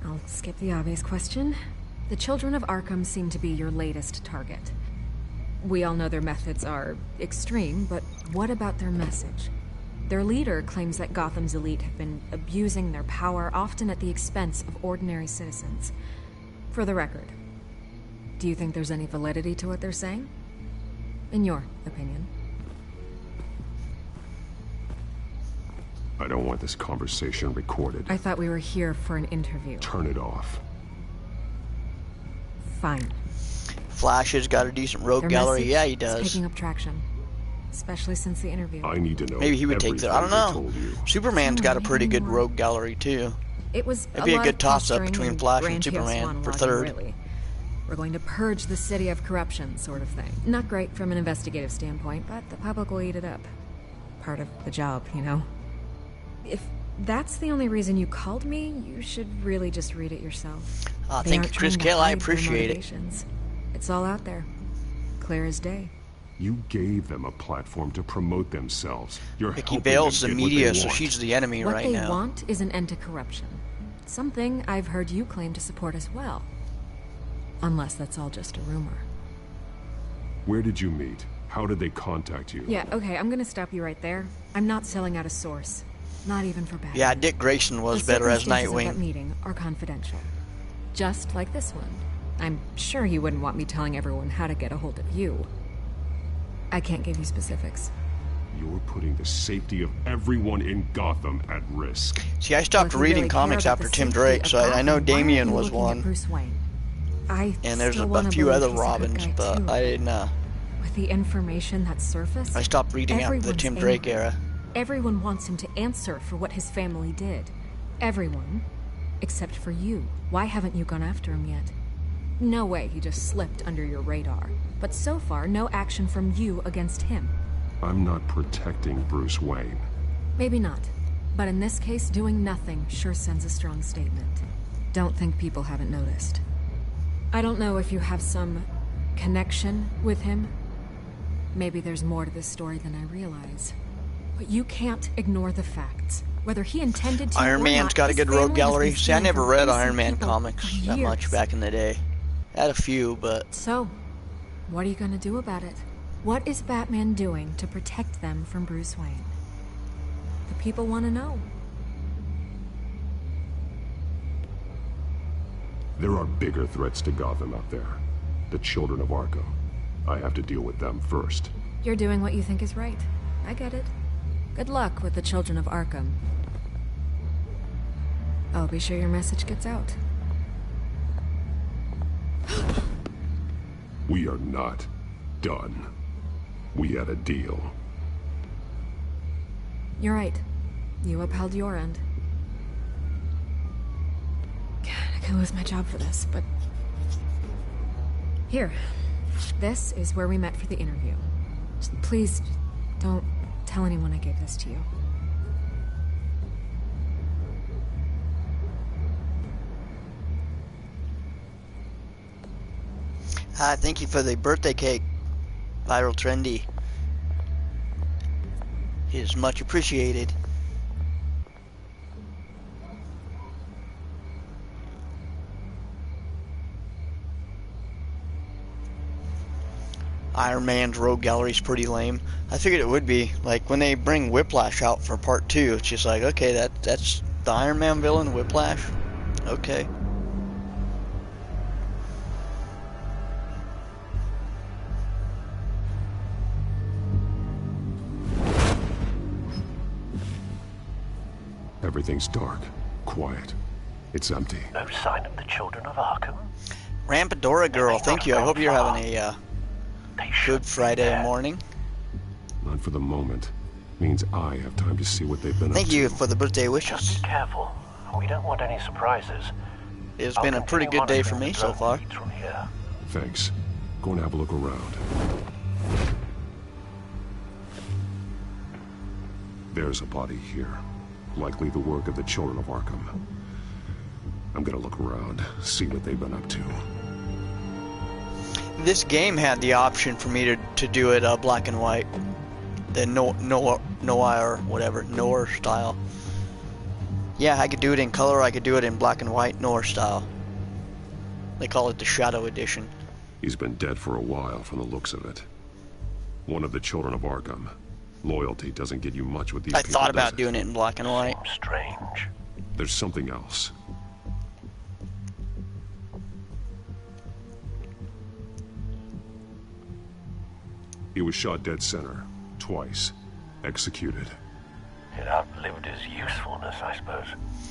I'll skip the obvious question. The children of Arkham seem to be your latest target. We all know their methods are extreme, but what about their message? Their leader claims that Gotham's elite have been abusing their power, often at the expense of ordinary citizens. For the record, do you think there's any validity to what they're saying? In your opinion? I don't want this conversation recorded. I thought we were here for an interview. Turn it off. Fine. Flash has got a decent rogue gallery. Yeah, he does. Picking up traction, especially since the interview. I need to know. Maybe he would take that. I don't know. Superman's got a pretty good rogue gallery too. It was It'd be a good toss-up between Flash and Superman for third. Really. We're going to purge the city of corruption, sort of thing. Not great from an investigative standpoint, but the public will eat it up. Part of the job, you know. If that's the only reason you called me, you should really just read it yourself. Thank you, Chris Kale. I appreciate it. It's all out there. Clear as day. You gave them a platform to promote themselves. You're Vicky Vale's the media, so she's the enemy right now. What they want is an end to corruption. Something I've heard you claim to support as well. Unless that's all just a rumor. Where did you meet? How did they contact you? Yeah, okay, I'm gonna stop you right there. I'm not selling out a source. Not even for Batman. Yeah, Dick Grayson was better as Nightwing. The circumstances of that meeting are confidential. Just like this one. I'm sure you wouldn't want me telling everyone how to get a hold of you. I can't give you specifics. You're putting the safety of everyone in Gotham at risk. See, I stopped reading comics after Tim Drake, so I know Damian was one. Bruce Wayne? And there's a few other Robins, but I didn't With the information that surfaced, I stopped reading after the Tim Drake era. Everyone wants him to answer for what his family did. Everyone. Except for you. Why haven't you gone after him yet? No way he just slipped under your radar. But so far, no action from you against him. I'm not protecting Bruce Wayne. Maybe not. But in this case, doing nothing sure sends a strong statement. Don't think people haven't noticed. I don't know if you have some connection with him. Maybe there's more to this story than I realize. But you can't ignore the facts. Whether he intended to Iron Man's got a good rogue gallery. See, I never read Iron Man people comics that much back in the day. I had a few, but... So, what are you gonna do about it? What is Batman doing to protect them from Bruce Wayne? The people want to know. There are bigger threats to Gotham out there. The children of Arkham. I have to deal with them first. You're doing what you think is right. I get it. Good luck with the children of Arkham. I'll be sure your message gets out. We are not done. We had a deal. You're right. You upheld your end. God, I could lose my job for this, but... Here. This is where we met for the interview. Just please, don't tell anyone I gave this to you. Thank you for the birthday cake, Viral Trendy. It is much appreciated. Iron Man's rogue gallery is pretty lame. I figured it would be. Like, when they bring Whiplash out for part 2, it's just like, okay, that's the Iron Man villain, Whiplash? Okay. Everything's dark, quiet. It's empty. No sign of the children of Arkham? Rampadora girl, thank you. I hope you're having a good Friday morning. Not for the moment. Means I have time to see what they've been up to. Thank you for the birthday wishes. Just be careful. We don't want any surprises. It's been a pretty good day for me so far. From here. Thanks. Go and have a look around. There's a body here. Likely the work of the children of Arkham. I'm gonna look around, see what they've been up to. This game had the option for me to do it black and white. The noir, whatever, noir style. Yeah, I could do it in color, I could do it in black and white, noir style. They call it the Shadow Edition. He's been dead for a while from the looks of it. One of the children of Arkham. Loyalty doesn't get you much with these people. I thought about doing it in black and white. Seems strange. There's something else. He was shot dead center. Twice. Executed. It outlived his usefulness, I suppose.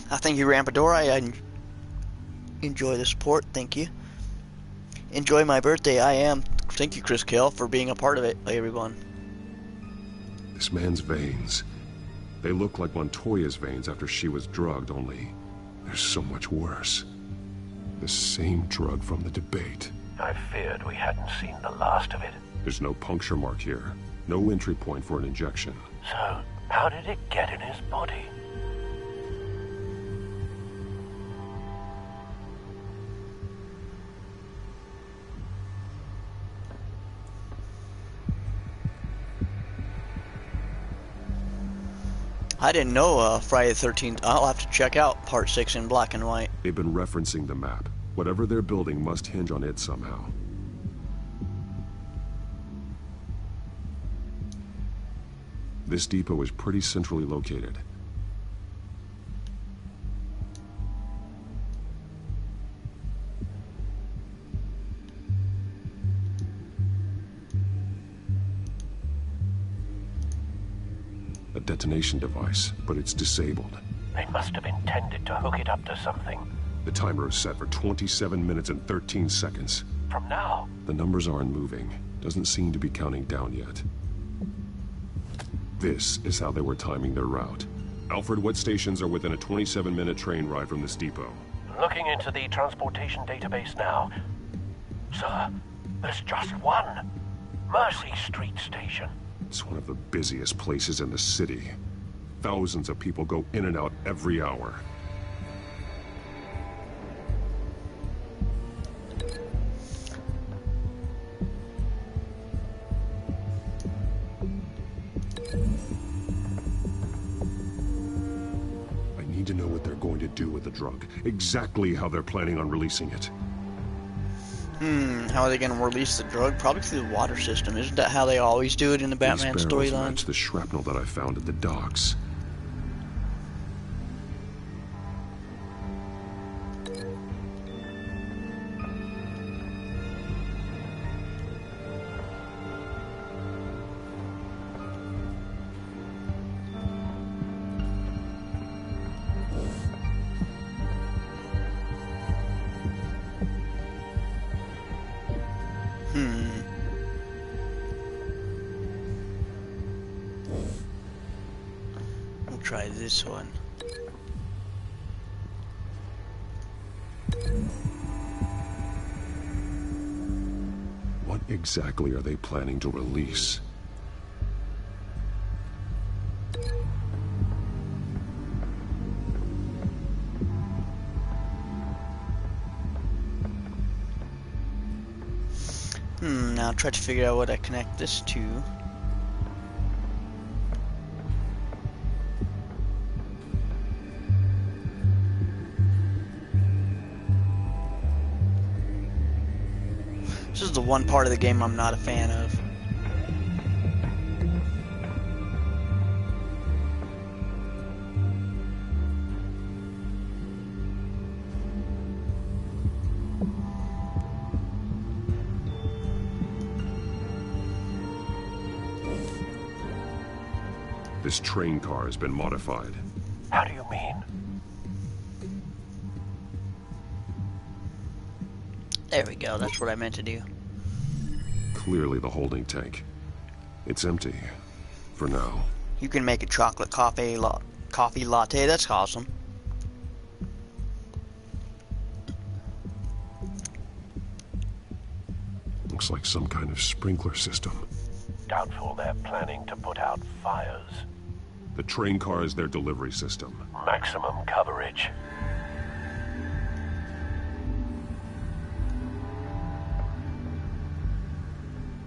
Thank you, Rampadora. I enjoy the support. Thank you. Enjoy my birthday. I am. Thank you, Chris Kell, for being a part of it, everyone. This man's veins. They look like Montoya's veins after she was drugged, only they're so much worse. The same drug from the debate. I feared we hadn't seen the last of it. There's no puncture mark here. No entry point for an injection. So, how did it get in his body? I didn't know Friday the 13th. I'll have to check out Part 6 in black and white. They've been referencing the map. Whatever they're building must hinge on it somehow. This depot is pretty centrally located. A detonation device, but it's disabled. They must have intended to hook it up to something. The timer is set for 27 minutes and 13 seconds. From now? The numbers aren't moving. Doesn't seem to be counting down yet. This is how they were timing their route. Alfred, what stations are within a 27-minute train ride from this depot? Looking into the transportation database now. Sir, there's just one. Mercy Street Station. It's one of the busiest places in the city. Thousands of people go in and out every hour. I need to know what they're going to do with the drug. Exactly how they're planning on releasing it. How are they going to release the drug? Probably through the water system. Isn't that how they always do it in the Batman storyline? Match the shrapnel that I found at the docks. Try this one. What exactly are they planning to release? Now try to figure out what I connect this to. This is the one part of the game I'm not a fan of. This train car has been modified. How do you mean? There we go, that's what I meant to do. Clearly the holding tank. It's empty. For now. You can make a chocolate coffee latte, that's awesome. Looks like some kind of sprinkler system. Doubtful they're planning to put out fires. The train car is their delivery system. Maximum coverage.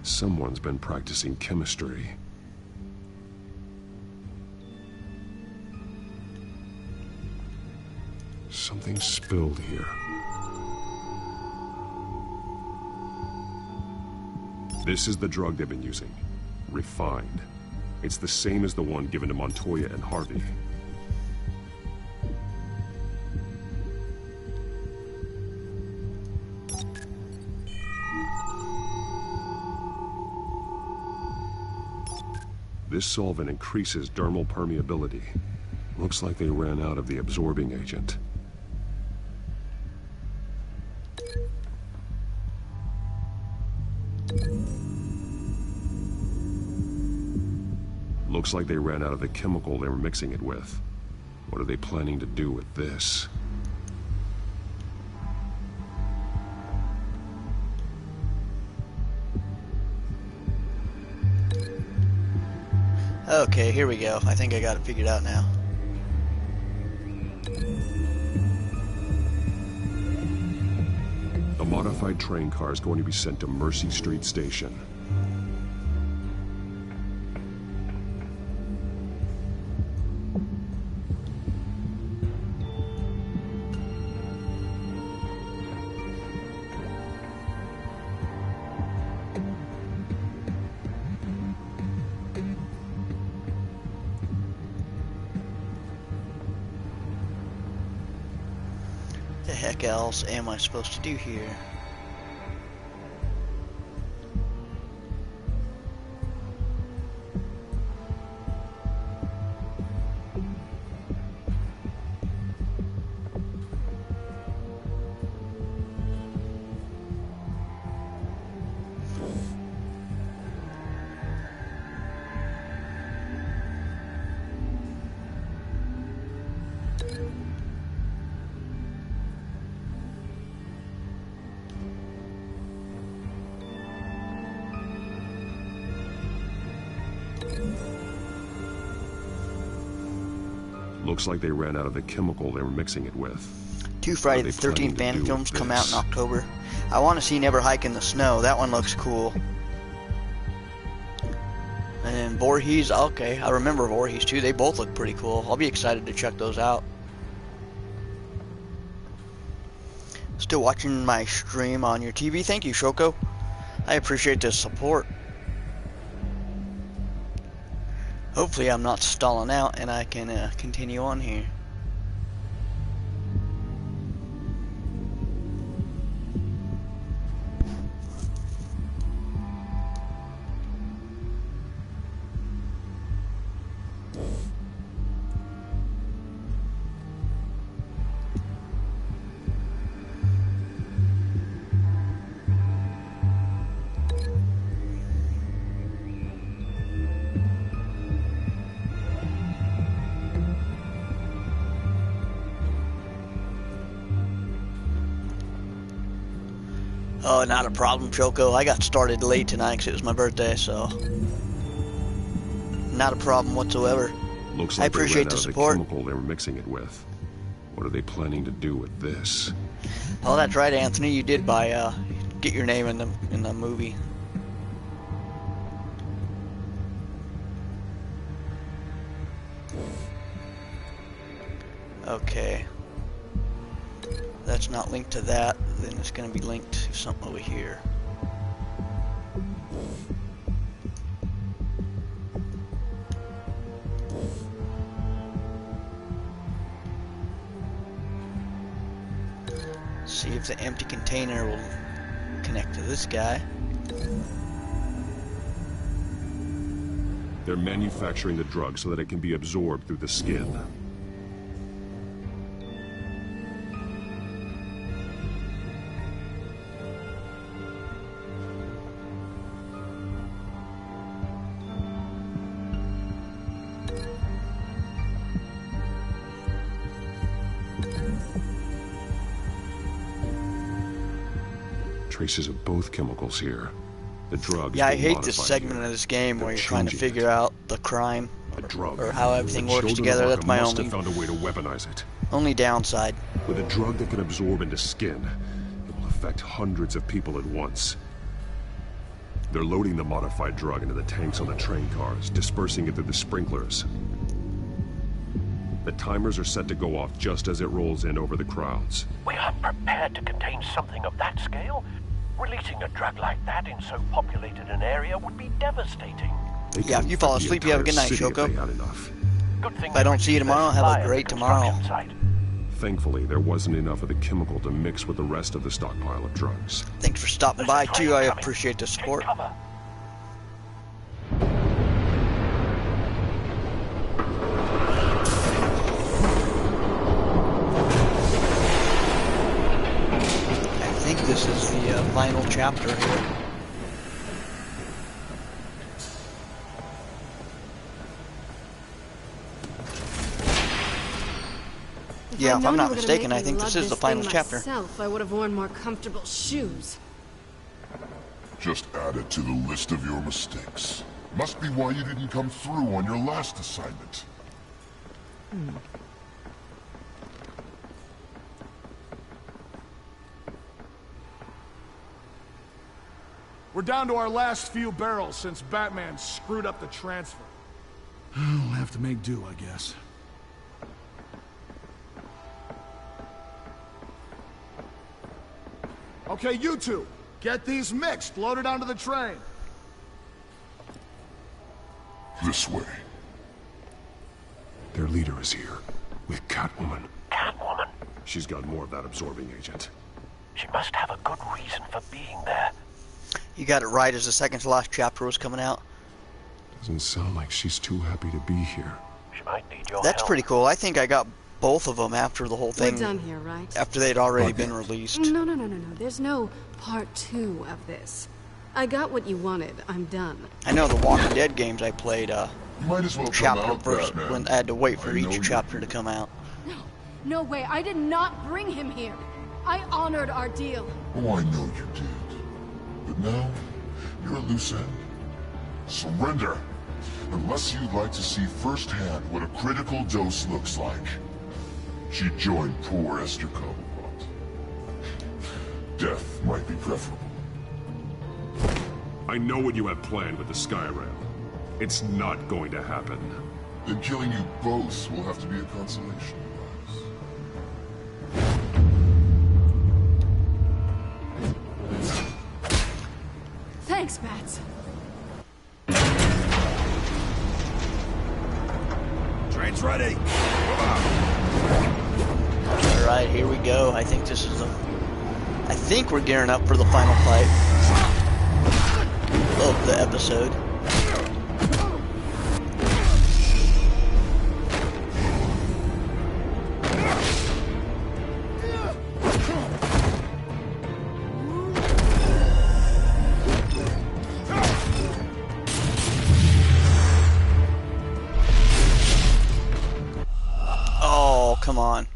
Someone's been practicing chemistry. Something spilled here. This is the drug they've been using. Refined. It's the same as the one given to Montoya and Harvey. This solvent increases dermal permeability. Looks like they ran out of the absorbing agent. Looks like they ran out of the chemical they were mixing it with. What are they planning to do with this? Okay, here we go. I think I got it figured out now. A modified train car is going to be sent to Mercy Street Station. The heck else am I supposed to do here? Looks like they ran out of the chemical they were mixing it with. 2 Friday the 13th fan films come out in October. I want to see Never Hike in the Snow. That one looks cool. And then Voorhees, okay, I remember Voorhees too. They both look pretty cool. I'll be excited to check those out. Still watching my stream on your TV? Thank you, Shoko. I appreciate the support. Hopefully I'm not stalling out and I can continue on here. Oh, not a problem, Choco. I got started late tonight because it was my birthday, so not a problem whatsoever. Looks like I appreciate the support. The chemical they were mixing it with. What are they planning to do with this? Oh, that's right, Anthony. You did buy get your name in the movie. Okay. That's not linked to that, then it's going to be linked to something over here. See if the empty container will connect to this guy. They're manufacturing the drug so that it can be absorbed through the skin. traces of both chemicals here. The drug. Yeah, I hate this segment of this game where you're trying to figure out the crime or how everything works together. That's my only. Must have found a way to weaponize it. Only downside. With a drug that can absorb into skin, it will affect hundreds of people at once. They're loading the modified drug into the tanks on the train cars, dispersing it through the sprinklers. The timers are set to go off just as it rolls in over the crowds. We aren't prepared to contain something of that scale. Releasing a drug like that in so populated an area would be devastating. Yeah, if you fall asleep, you have a good night, Shoko. If I don't see you tomorrow, have a great tomorrow. Thankfully, there wasn't enough of the chemical to mix with the rest of the stockpile of drugs. Thanks for stopping by, too. I appreciate the support. I think this is the final chapter here. Yeah, if I'm not mistaken, I think this is the final chapter. I would have worn more comfortable shoes. Just add it to the list of your mistakes. Must be why you didn't come through on your last assignment. We're down to our last few barrels since Batman screwed up the transfer. We'll have to make do, I guess. Okay, you two, get these mixed, loaded onto the train. This way. Their leader is here, with Catwoman. Catwoman? She's got more of that absorbing agent. She must have a good reason for being there. You got it right as the second to last chapter was coming out. Doesn't sound like she's too happy to be here. She might need your That's help. pretty cool. I think I got both of them after the whole thing. We're done here, right? After they'd already been released. No. There's no part 2 of this. I got what you wanted. I'm done. I know the Walking Dead games I played, might as well chapter first, when I had to wait for each chapter to come out. No way. I did not bring him here. I honored our deal. Oh, I know you did. But now, you're a loose end. Surrender, unless you'd like to see firsthand what a critical dose looks like. She joined poor Esther Cobblepot. Death might be preferable. I know what you have planned with the Skyrail. It's not going to happen. Then killing you both will have to be a consolation. Thanks, Bats. Train's ready. Alright, here we go. I think this is the... I think we're gearing up for the final fight of the episode. Oh, come on.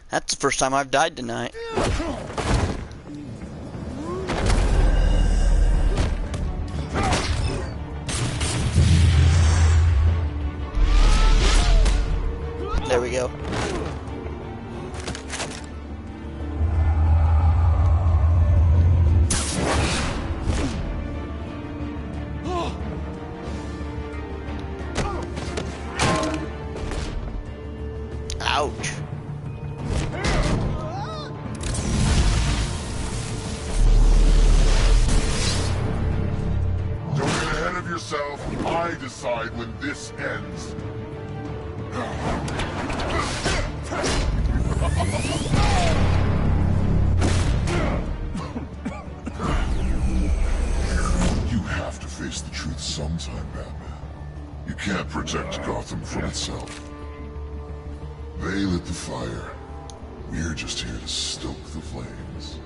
That's the first time I've died tonight. There we go. Ouch. Don't get ahead of yourself. I decide when this ends. You have to face the truth sometime, Batman. You can't protect Gotham from itself. They lit the fire. We're just here to stoke the flames.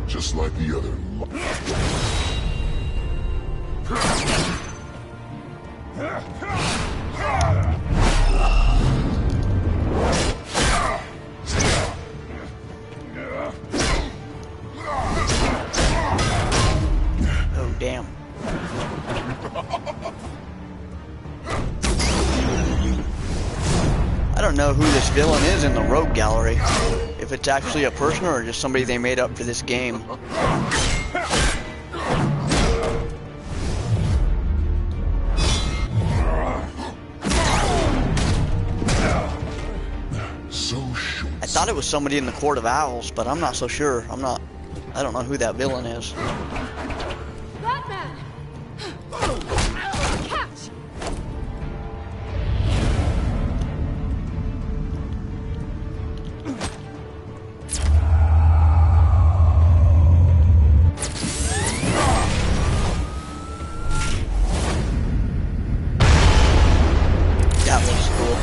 Just like the other. Oh, damn. I don't know who this villain is in the rogue gallery. If it's actually a person or just somebody they made up for this game. I thought it was somebody in the Court of Owls, but I'm not so sure. I don't know who that villain is. Batman! Catch! That was cool.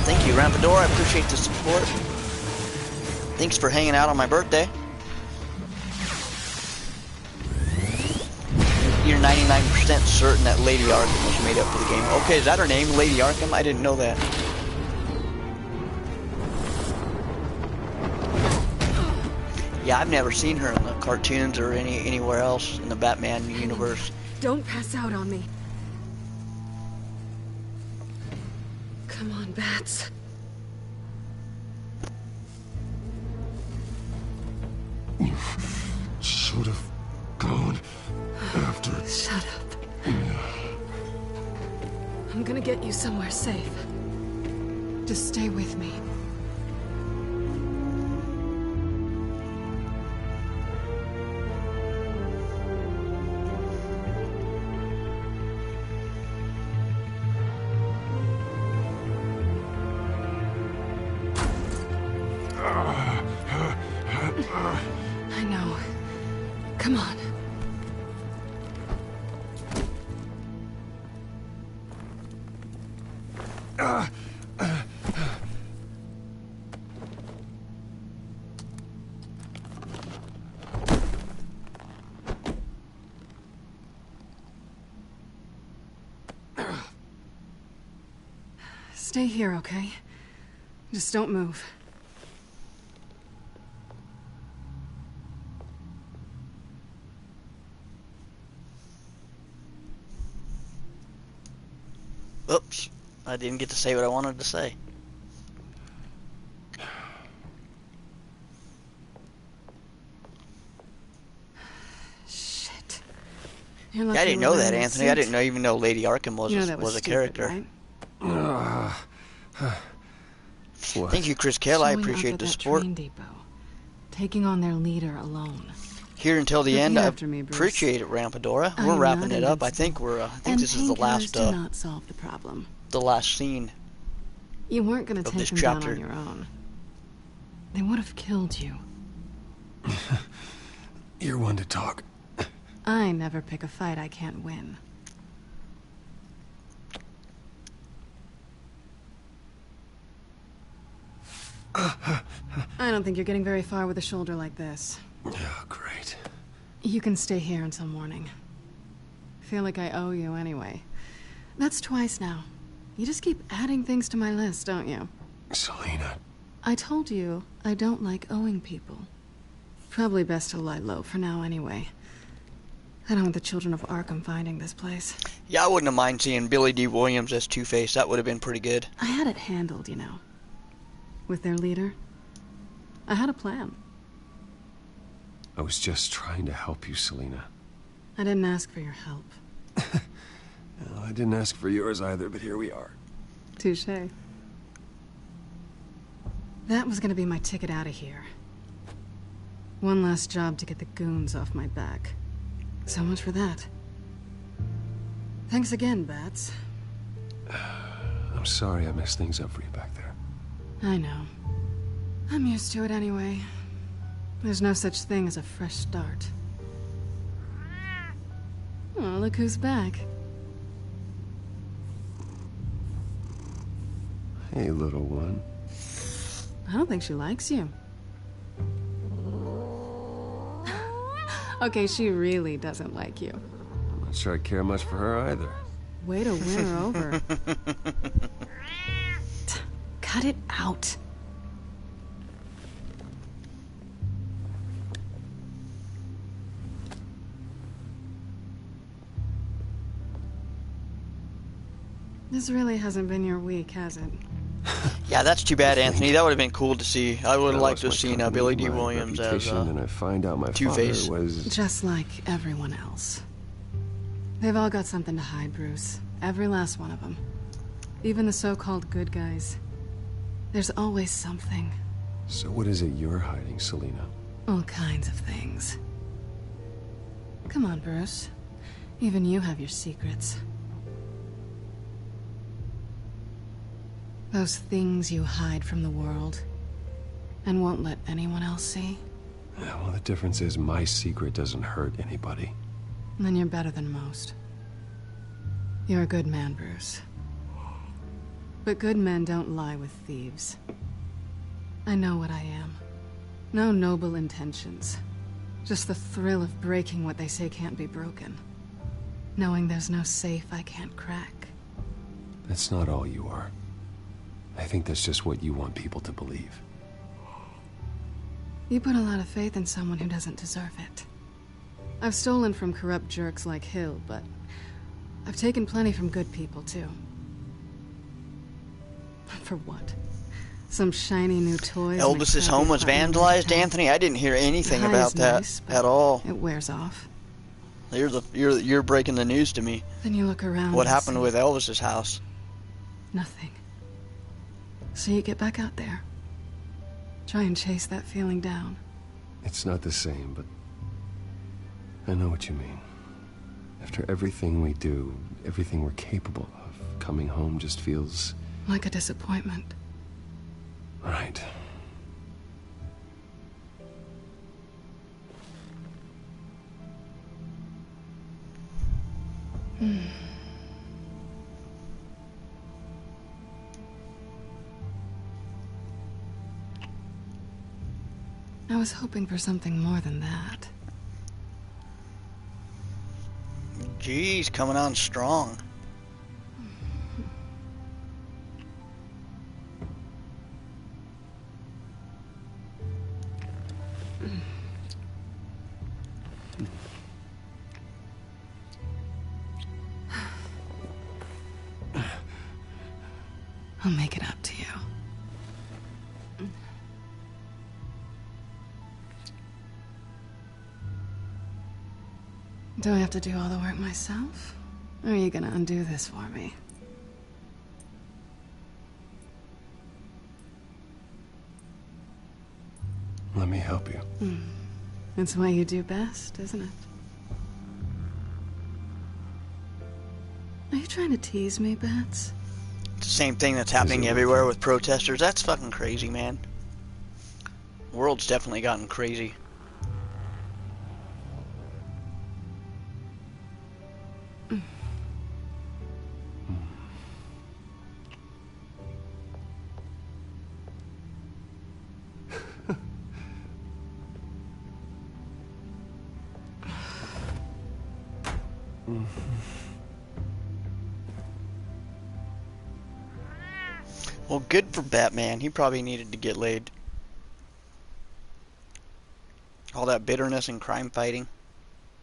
Thank you, Rampador. I appreciate the support. Thanks for hanging out on my birthday. You're 99% certain that Lady Arkham was made up for the game. Okay, is that her name, Lady Arkham? I didn't know that. Yeah, I've never seen her in the cartoons or anywhere else in the Batman universe. Don't pass out on me. Come on, Bats. Should have gone after. Shut up. I'm gonna get you somewhere safe. Just stay with me. I know. Come on. Stay here, okay? Just don't move. Oops. I didn't get to say what I wanted to say. Shit. Yeah, I didn't know that, Anthony. I didn't even know Lady Arkham was, was a character. Right? Thank you, Chris Kell. I appreciate the support. Train depot, taking on their leader alone. Here until the end. I appreciate it, Rampadora. We're wrapping it up. I think this is the last. Do not solve the problem. The last scene. You weren't going to take them down on your own. They would have killed you. You're one to talk. I never pick a fight I can't win. I don't think you're getting very far with a shoulder like this. Oh, great. You can stay here until morning. Feel like I owe you anyway. That's twice now. You just keep adding things to my list, don't you? Selina. I told you I don't like owing people. Probably best to lie low for now anyway. I don't want the children of Arkham finding this place. Yeah, I wouldn't have minded seeing Billy D. Williams as Two-Face. That would have been pretty good. I had it handled, you know. With their leader. I had a plan. I was just trying to help you, Selina. I didn't ask for your help. Well, I didn't ask for yours either, but here we are. Touché. That was gonna be my ticket out of here. One last job to get the goons off my back. So much for that. Thanks again, Bats. I'm sorry I messed things up for you back there. I know. I'm used to it anyway. There's no such thing as a fresh start. Oh, look who's back. Hey, little one. I don't think she likes you. Okay, she really doesn't like you. I'm not sure I care much for her either. Way to win her over. Cut it out. This really hasn't been your week, has it? Yeah, that's too bad, Anthony. That would have been cool to see. I would have liked to have seen Billy D. Williams as and I find out my Two-Face. father was just like everyone else. They've all got something to hide, Bruce. Every last one of them. Even the so-called good guys. There's always something. So what is it you're hiding, Selina? All kinds of things. Come on, Bruce. Even you have your secrets. Those things you hide from the world and won't let anyone else see. Yeah, well, the difference is my secret doesn't hurt anybody. Then you're better than most. You're a good man, Bruce. But good men don't lie with thieves. I know what I am. No noble intentions. Just the thrill of breaking what they say can't be broken. Knowing there's no safe I can't crack. That's not all you are. I think that's just what you want people to believe. You put a lot of faith in someone who doesn't deserve it. I've stolen from corrupt jerks like Hill, but I've taken plenty from good people, too. For what? Some shiny new toys? Elvis's home was vandalized, Anthony? I didn't hear anything about that at all. It wears off. You're breaking the news to me. Then you look around. What happened with Elvis's house? Nothing. So you get back out there. Try and chase that feeling down. It's not the same, but I know what you mean. After everything we do, everything we're capable of, coming home just feels... like a disappointment. Right. I was hoping for something more than that. Geez, coming on strong. I'll make it up to you. Do I have to do all the work myself? Or are you gonna undo this for me? Let me help you. It's what you do best, isn't it? Are you trying to tease me, Bats? It's the same thing that's happening everywhere with protesters. That's fucking crazy, man. The world's definitely gotten crazy. Well, good for Batman. He probably needed to get laid. All that bitterness and crime fighting.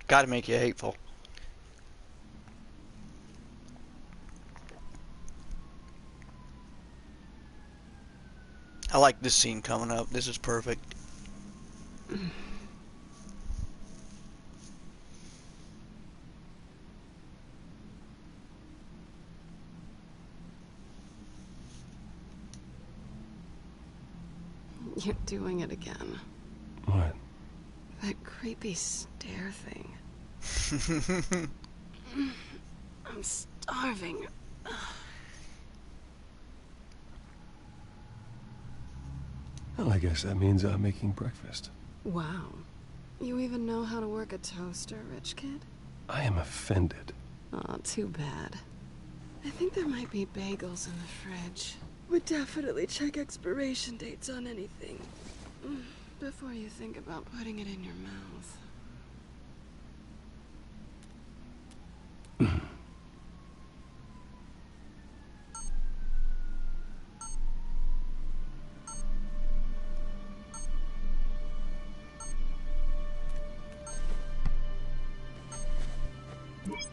Gotta make you hateful. I like this scene coming up. This is perfect. You're doing it again. What? That creepy stare thing. I'm starving. Well, I guess that means I'm making breakfast. Wow. You even know how to work a toaster, rich kid? I am offended. Aw, too bad. I think there might be bagels in the fridge. Would definitely check expiration dates on anything before you think about putting it in your mouth.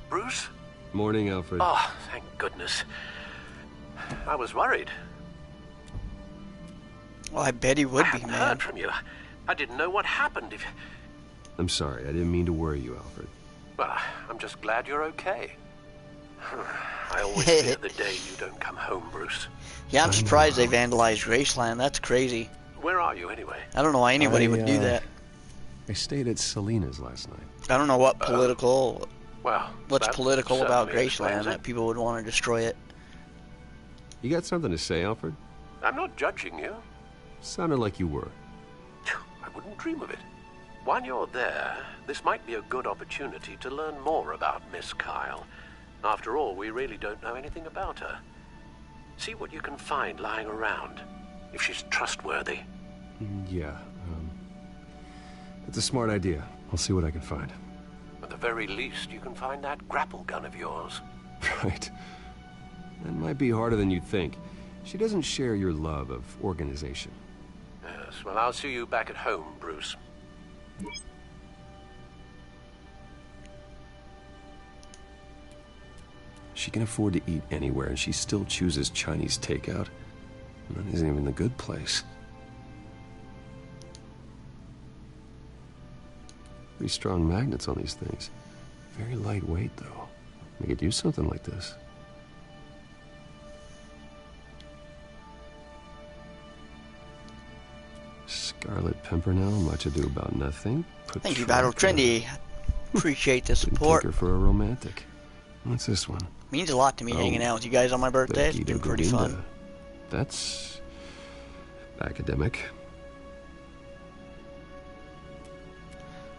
Bruce? Morning, Alfred. Oh, thank goodness. I was worried. Well, I bet he would be, man. I hadn't heard from you. I didn't know what happened. I'm sorry, I didn't mean to worry you, Alfred. Well, I'm just glad you're okay. I always fear the day you don't come home, Bruce. Yeah, I'm surprised they vandalized Graceland. That's crazy. Where are you, anyway? I don't know why anybody would do that. I stayed at Selena's last night. I don't know what political... Well, what's political about Graceland that people would want to destroy it. You got something to say, Alfred? I'm not judging you. Sounded like you were. I wouldn't dream of it. While you're there, this might be a good opportunity to learn more about Miss Kyle. After all, we really don't know anything about her. See what you can find lying around, if she's trustworthy. Yeah, that's a smart idea. I'll see what I can find. At the very least, you can find that grapple gun of yours. Right. That might be harder than you'd think. She doesn't share your love of organization. Yes, well, I'll see you back at home, Bruce. She can afford to eat anywhere, and she still chooses Chinese takeout. That isn't even the good place. Pretty strong magnets on these things. Very lightweight, though. They could use something like this. Scarlet Pimpernel, much ado about nothing. Thank you, Battle Trendy. Appreciate the support. Take her for a romantic. What's this one? Means a lot to me hanging out with you guys on my birthday. It's been pretty fun. That's academic.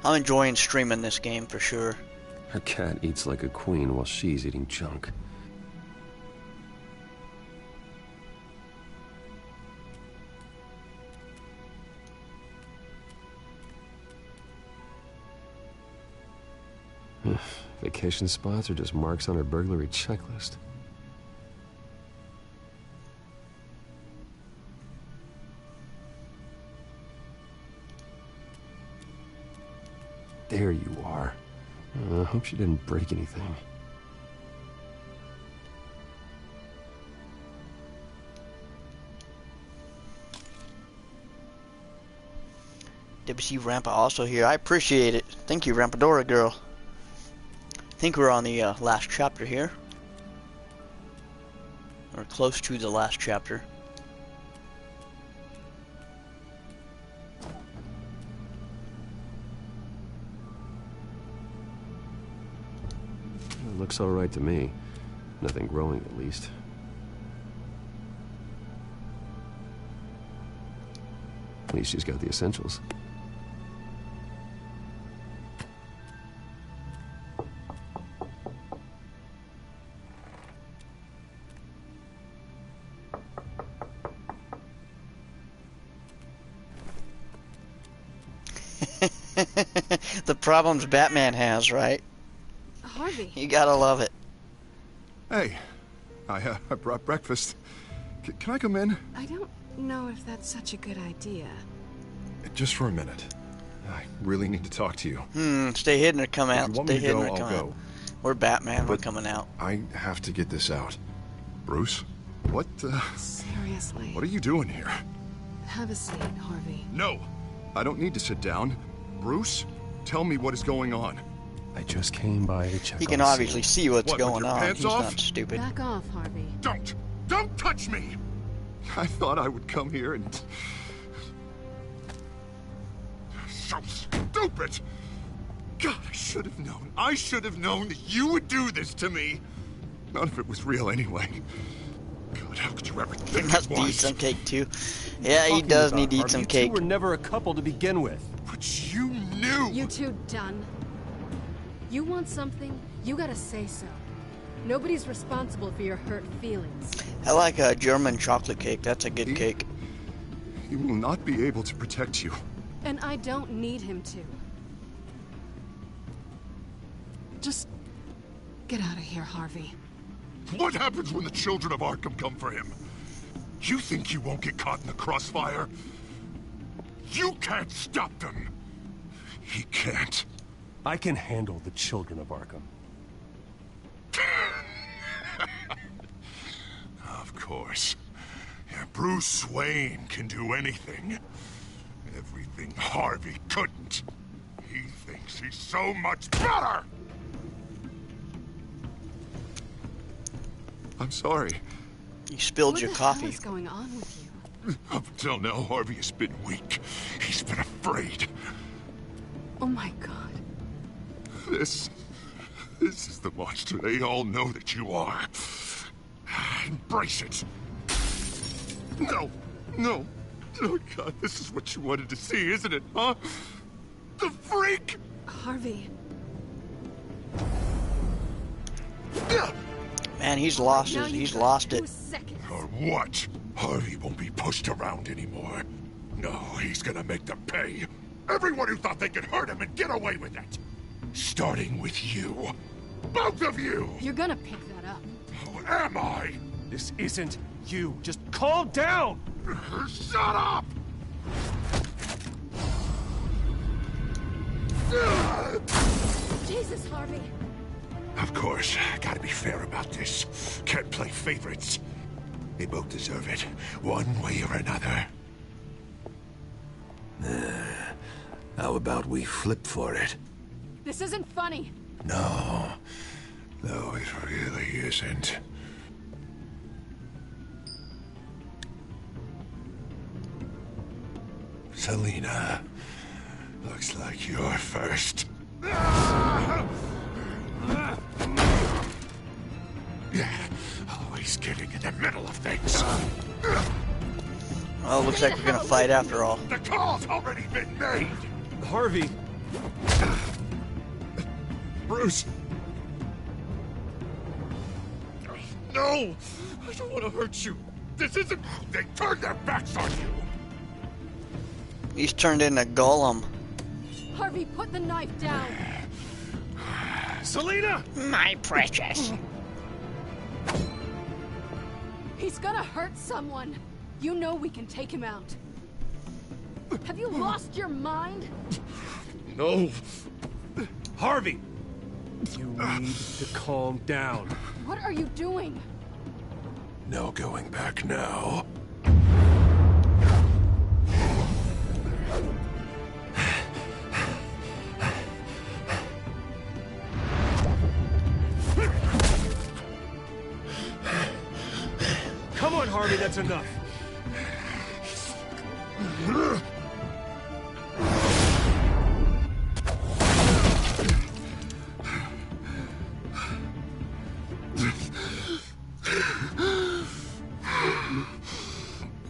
I'm enjoying streaming this game for sure. Her cat eats like a queen while she's eating junk. Vacation spots are just marks on her burglary checklist. There you are. I hope she didn't break anything. WC Rampa also here. I appreciate it. Thank you, Rampadora girl. I think we're on the last chapter here. Or close to the last chapter. It looks all right to me. Nothing growing, at least. At least she's got the essentials. The problems Batman has, right? Harvey. You gotta love it. Hey, I brought breakfast. Can I come in? I don't know if that's such a good idea. Just for a minute. I really need to talk to you. Stay hidden or come out. If you want Stay me to hidden go, or come I'll out. go. We're Batman. But we're coming out. I have to get this out. Bruce? What, Seriously. What are you doing here? Have a seat, Harvey. No! I don't need to sit down. Bruce, tell me what is going on. I just came by to check. He can obviously see what's going on. Pants He's off? not stupid. Back off, Harvey. Don't touch me! I thought I would come here and... So stupid! God, I should have known. I should have known that you would do this to me. None of it was real anyway. God, how could you ever think He must it was? eat some cake too. Yeah, he does need to eat some cake. You two were never a couple to begin with. But you knew! You two done? You want something, you gotta say so. Nobody's responsible for your hurt feelings. I like a German chocolate cake. That's a good cake. He will not be able to protect you. And I don't need him to. Just get out of here, Harvey. What happens when the children of Arkham come for him? You think you won't get caught in the crossfire? You can't stop them. He can't. I can handle the children of Arkham. Of course. Yeah, Bruce Wayne can do anything. Everything Harvey couldn't. He thinks he's so much better! I'm sorry. You spilled your coffee. What is going on with you? Up until now, Harvey has been weak. He's been afraid. Oh my God. This is the monster they all know that you are. Embrace it. No. Oh God, this is what you wanted to see, isn't it, huh? The freak! Harvey. Man, he's lost it. Or what? Harvey won't be pushed around anymore. No, he's gonna make them pay. Everyone who thought they could hurt him and get away with it. Starting with you. Both of you! You're gonna pick that up. Who am I? This isn't you. Just calm down! Shut up! Jesus, Harvey. Of course, gotta be fair about this. Can't play favorites. They both deserve it, one way or another. How about we flip for it? This isn't funny. No, it really isn't. Selina, looks like you're first. Yeah, always getting in the middle of things. Well, looks like we're gonna fight after all. The call's already been made! Harvey! Bruce! No! I don't want to hurt you. This isn't... They turned their backs on you! He's turned into Gollum. Harvey, put the knife down. Selina! My precious. He's gonna hurt someone. You know we can take him out. Have you lost your mind? No. Harvey! You need to calm down. What are you doing? No going back now. Come on, Harvey, that's enough.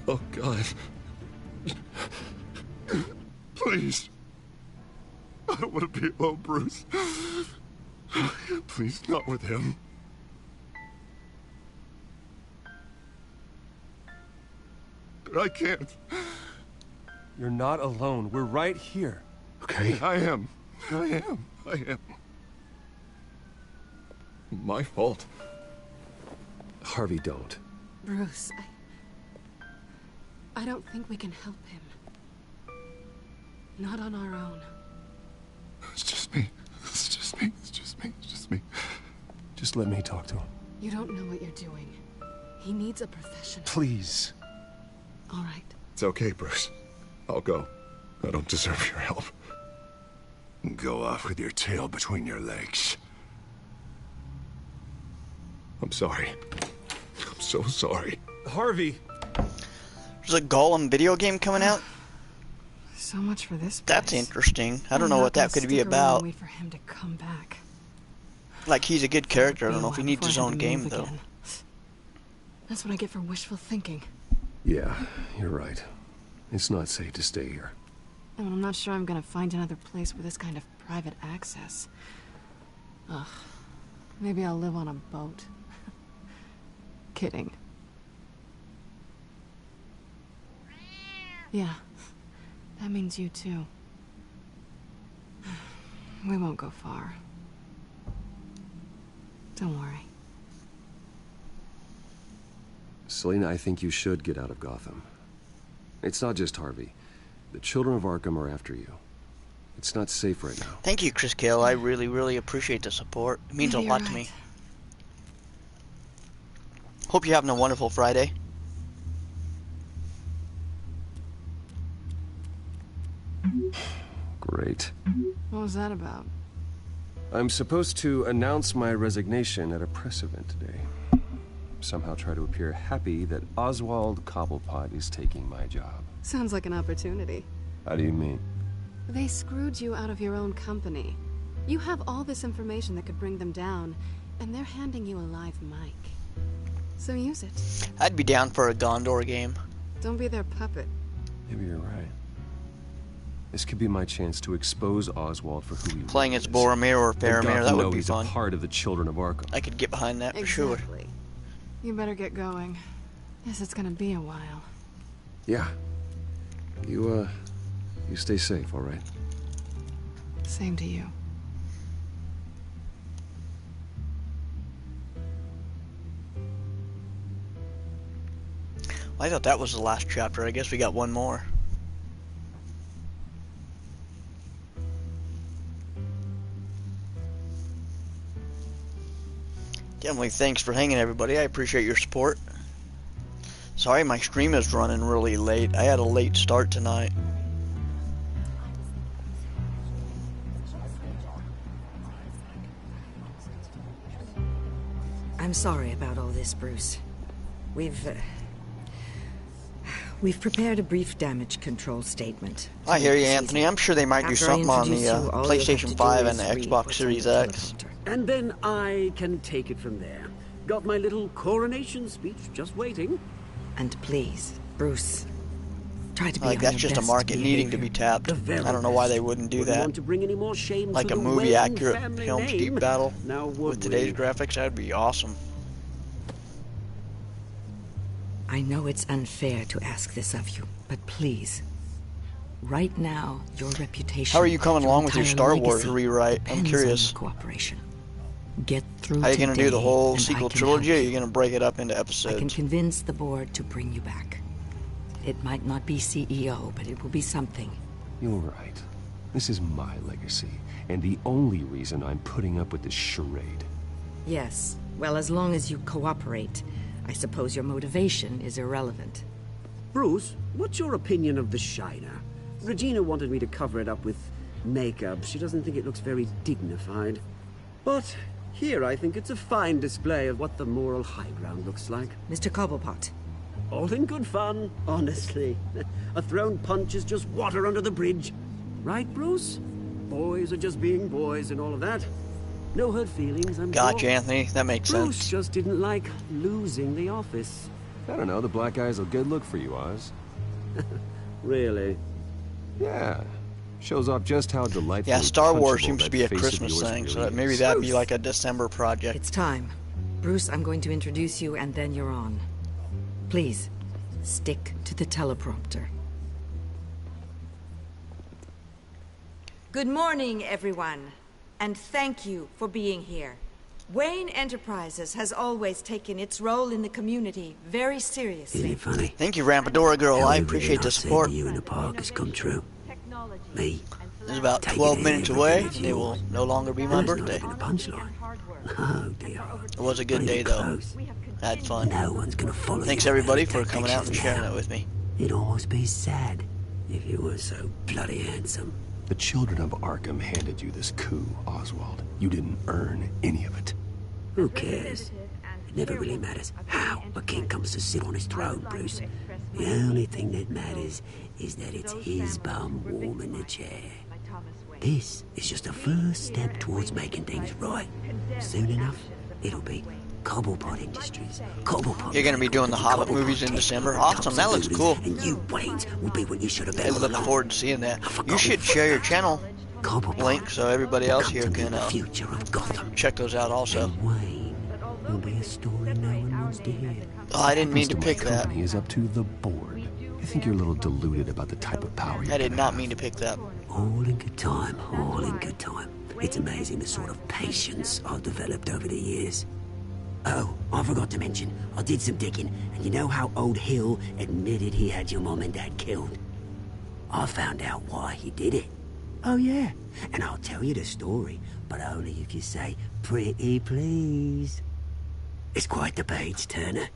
Oh, God. Please. I don't want to be alone, Bruce. Please, not with him. But I can't. You're not alone. We're right here. Okay. I am. My fault. Harvey, don't. Bruce, I don't think we can help him. Not on our own. It's just me. Just let me talk to him. You don't know what you're doing. He needs a professional. Please. All right. It's okay, Bruce. I'll go. I don't deserve your help. Go off with your tail between your legs. I'm sorry. I'm so sorry. Harvey! There's a Gollum video game coming out? So much for this place. That's interesting. I don't know what that could be about. Wait for him to come back. Like, he's a good character. I don't know if he needs his own game, though. That's what I get for wishful thinking. Yeah, you're right. It's not safe to stay here. And I'm not sure I'm gonna find another place with this kind of private access. Ugh. Maybe I'll live on a boat. Kidding. Yeah. That means you too. We won't go far. Don't worry. Selina, I think you should get out of Gotham. It's not just Harvey. The children of Arkham are after you. It's not safe right now. Thank you, Chris Kale. I really, really appreciate the support. It means a lot to me. Hope you're having a wonderful Friday. Great. What was that about? I'm supposed to announce my resignation at a press event today. Somehow try to appear happy that Oswald Cobblepot is taking my job. Sounds like an opportunity. How do you mean? They screwed you out of your own company. You have all this information that could bring them down, and they're handing you a live mic. So use it. I'd be down for a Gondor game. Don't be their puppet. Maybe you're right. This could be my chance to expose Oswald for who he Playing as Boromir or Faramir, that would be he's fun. A part of the Children of Arkham. I could get behind that for sure. You better get going. Guess it's gonna be a while. Yeah. You stay safe, all right? Same to you. I thought that was the last chapter. I guess we got one more. Definitely thanks for hanging, everybody. I appreciate your support. Sorry my stream is running really late. I had a late start tonight. I'm sorry about all this, Bruce. We've prepared a brief damage control statement. I hear you, Anthony. I'm sure they might do something on the PlayStation 5 and the Xbox Series X. And then I can take it from there. Got my little coronation speech just waiting. And please, Bruce, try to be like that's just a market needing to be tapped. I don't know why they wouldn't do that. Want to bring any more shame like to a the movie-accurate Wayne Helm's Deep battle with today's graphics, that'd be awesome. I know it's unfair to ask this of you, but please, right now, your reputation. How are you coming along with your Star Wars rewrite? I'm curious. Cooperation. Get through. How are you going to do the whole sequel trilogy, or are you going to break it up into episodes? I can convince the board to bring you back. It might not be CEO, but it will be something. You're right. This is my legacy, and the only reason I'm putting up with this charade. Yes. Well, as long as you cooperate, I suppose your motivation is irrelevant. Bruce, what's your opinion of The Shiner? Regina wanted me to cover it up with makeup. She doesn't think it looks very dignified. But here I think it's a fine display of what the moral high ground looks like. Mr. Cobblepot. All in good fun, honestly. A thrown punch is just water under the bridge. Right, Bruce? Boys are just being boys and all of that. No hurt feelings, I'm Gotcha, sure. Anthony. That makes sense. Bruce just didn't like losing the office. I don't know. The black eyes a good look for you, Oz. Really? Yeah. Shows off just how delightful. Yeah, Star Wars seems to be a Christmas thing, so maybe that'd be like a December project. It's time. Bruce, I'm going to introduce you, and then you're on. Please, stick to the teleprompter. Good morning, everyone. And thank you for being here. Wayne Enterprises has always taken its role in the community very seriously. Isn't it funny? Thank you, Rampadora Girl. I appreciate the support. You in the park has come true. Me. It's about 12 minutes away. It will no longer be my birthday. A punchline. Oh dear. It was a good day, though. I had fun. No one's gonna follow. Thanks everybody for coming out and sharing it with me. It'd almost be sad if you were so bloody handsome. The children of Arkham handed you this coup, Oswald. You didn't earn any of it. Who cares? It never really matters how a king comes to sit on his throne, Bruce. The only thing that matters is that it's his bum warm in the chair. This is just a first step towards making things right. Soon enough, it'll be Cobblepot Industries. Cobblepot. You're gonna be doing the Hobbit movies in December. Awesome, that looks cool. And you, Waynes, will be what you should have been. I look forward to seeing that. You should share your channel link so everybody else here can check those out also. Will be a story no one wants to hear. Oh, I didn't mean to pick that. Company is up to the board. I think you're a little deluded about the type of power you're I did not mean to pick that. All in good time, all in good time. It's amazing the sort of patience I've developed over the years. Oh, I forgot to mention, I did some digging, and you know how old Hill admitted he had your mom and dad killed? I found out why he did it. Oh yeah, and I'll tell you the story, but only if you say, pretty please. It's quite the page, Turner.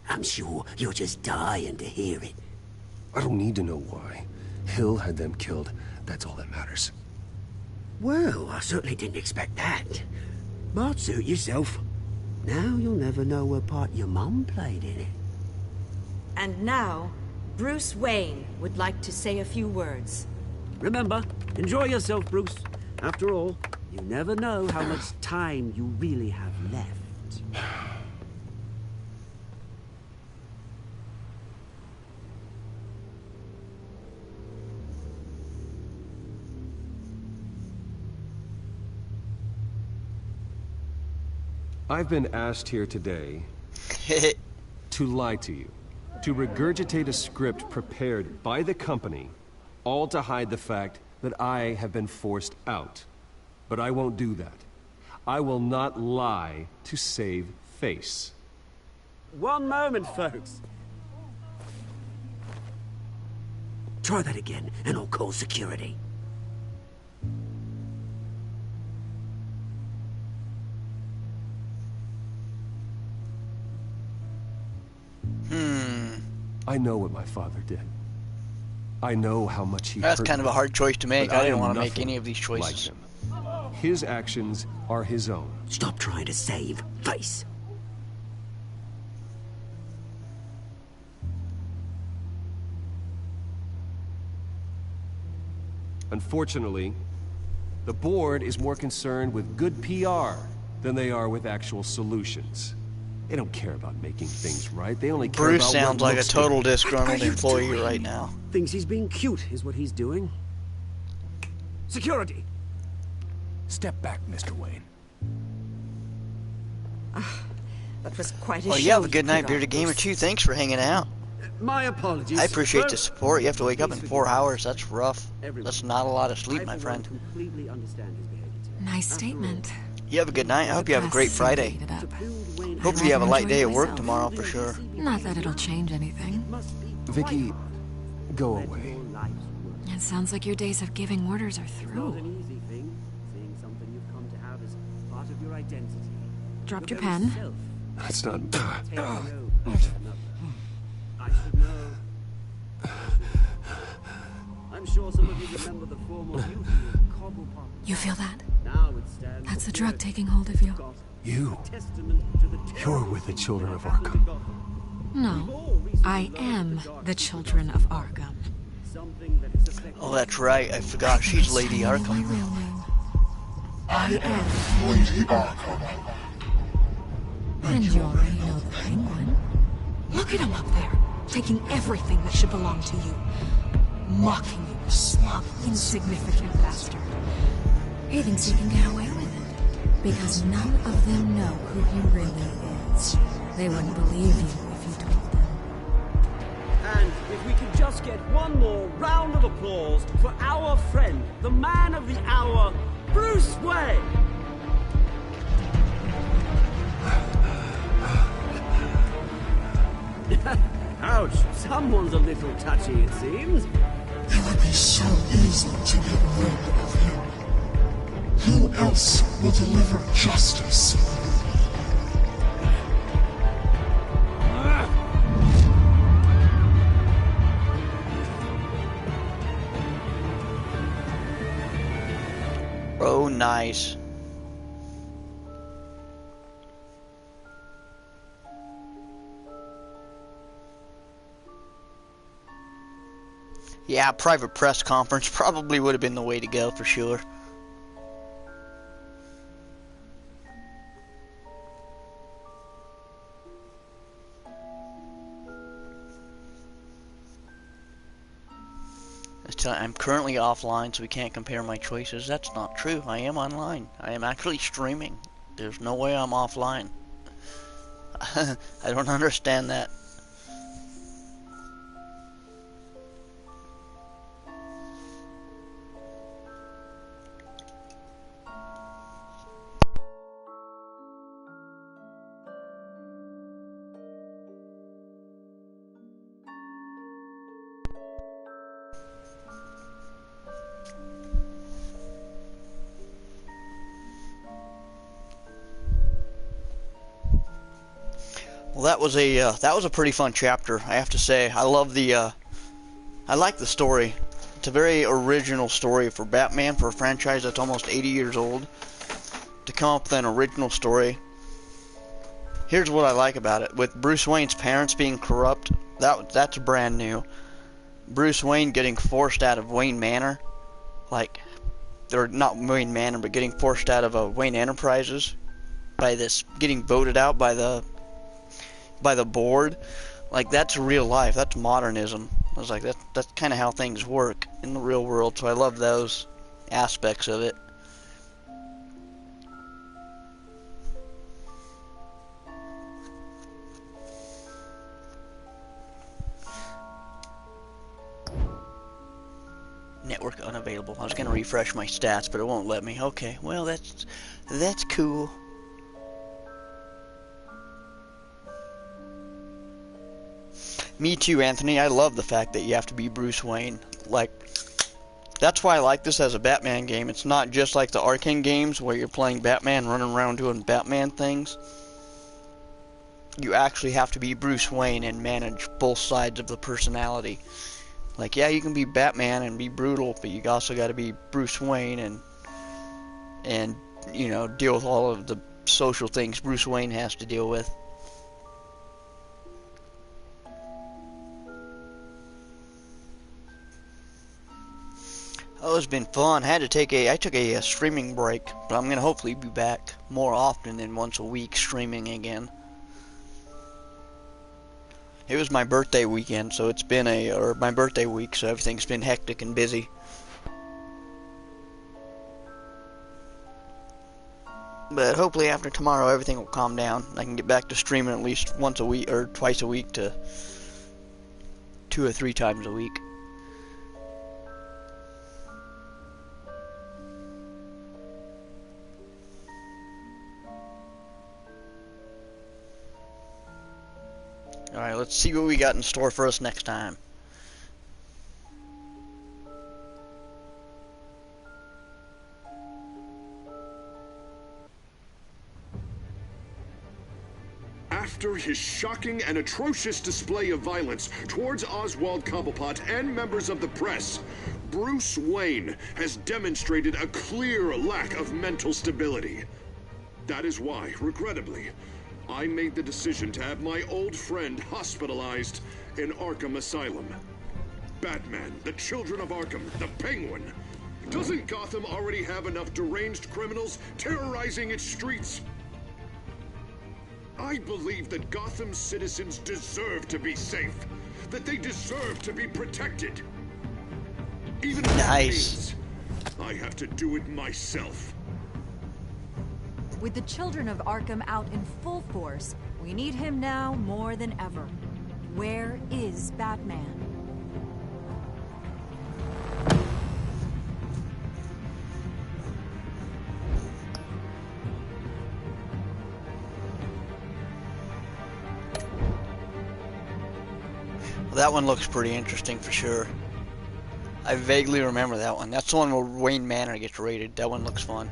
I'm sure you're just dying to hear it. I don't need to know why. Hill had them killed. That's all that matters. Well, I certainly didn't expect that. But suit yourself. Now you'll never know what part your mum played in it. And now, Bruce Wayne would like to say a few words. Remember, enjoy yourself, Bruce. After all, you never know how much time you really have left. I've been asked here today to lie to you, to regurgitate a script prepared by the company, all to hide the fact that I have been forced out. But I won't do that. I will not lie to save face. One moment, folks. Try that again, and I'll call security. I know what my father did. I know how much he That's hurt kind of me, a hard choice to make. but I didn't want to am make any of these nothing choices. like him. His actions are his own. Stop trying to save face. Unfortunately, the board is more concerned with good PR than they are with actual solutions. They don't care about making things right. They only care Bruce about sounds what like a looks total good. disgruntled employee right now. Thinks he's being cute, is what he's doing. Security! Step back, Mr. Wayne. That was quite a Well, show. you have a good night, Bearded Gamer 2. Thanks for hanging out. My apologies. I appreciate the support. You have to wake up in 4 hours. That's rough. That's not a lot of sleep, my friend. Completely understand his behavior. Nice statement. You have a good night. I hope you have a great Friday. Hopefully you have a light day at work tomorrow for sure. Not that it'll change anything. Vicky, go away. It sounds like your days of giving orders are Not through. an easy thing, seeing something you've come to have as part of your identity. Dropped your pen. That's not... I should know. I'm sure some of you remember the formal beauty of Cobblepot. You feel that? Now it stands That's the drug taking hold of you. You. testament to the You're with the children of Arkham. No, I am the children of Arkham. something that is affecting. Oh, that's right. I forgot. She's Lady Arkham. I am Lady Arkham. And you already know the Penguin. Look at him up there, taking everything that should belong to you. Mocking you, a smug, insignificant bastard. He thinks he can get away with it, because none of them know who he really is. They wouldn't believe you if you told them. And if we could just get one more round of applause for our friend, the man of the hour, Bruce Wayne. Ouch, someone's a little touchy, it seems. It would be so easy to get rid of him. Who else will deliver justice? Oh, nice. Yeah, private press conference probably would have been the way to go for sure. I'm currently offline, so we can't compare my choices. That's not true. I am online. I am actually streaming. There's no way I'm offline. I don't understand that. Well, that was a pretty fun chapter, I have to say. I love I like the story. It's a very original story for Batman, for a franchise that's almost 80 years old. To come up with an original story. Here's what I like about it. With Bruce Wayne's parents being corrupt, that's brand new. Bruce Wayne getting forced out of Wayne Manor, or not Wayne Manor, but getting forced out of Wayne Enterprises by this, getting voted out by the board. Like, that's real life. That's modernism. I was like, that's kind of how things work in the real world. So I love those aspects of it. Network unavailable. I was gonna refresh my stats, but it won't let me. Okay, well that's cool. Me too, Anthony. I love the fact that you have to be Bruce Wayne. Like, that's why I like this as a Batman game. It's not just like the Arkham games where you're playing Batman, running around doing Batman things. You actually have to be Bruce Wayne and manage both sides of the personality. Like, yeah, you can be Batman and be brutal, but you also got to be Bruce Wayne and you know, deal with all of the social things Bruce Wayne has to deal with. Oh, it's been fun. I took a streaming break, but I'm gonna hopefully be back more often than once a week streaming again. It was my birthday weekend, so it's been my birthday week, so everything's been hectic and busy. But hopefully after tomorrow everything will calm down. I can get back to streaming at least once a week or twice a week to 2 or 3 times a week. Alright, let's see what we got in store for us next time. After his shocking and atrocious display of violence towards Oswald Cobblepot and members of the press, Bruce Wayne has demonstrated a clear lack of mental stability. That is why, regrettably, I made the decision to have my old friend hospitalized in Arkham Asylum. Batman, the Children of Arkham, the Penguin. Doesn't Gotham already have enough deranged criminals terrorizing its streets? I believe that Gotham's citizens deserve to be safe, that they deserve to be protected. Even if it means I have to do it myself. With the Children of Arkham out in full force, we need him now more than ever. Where is Batman? Well, that one looks pretty interesting for sure. I vaguely remember that one. That's the one where Wayne Manor gets raided. That one looks fun.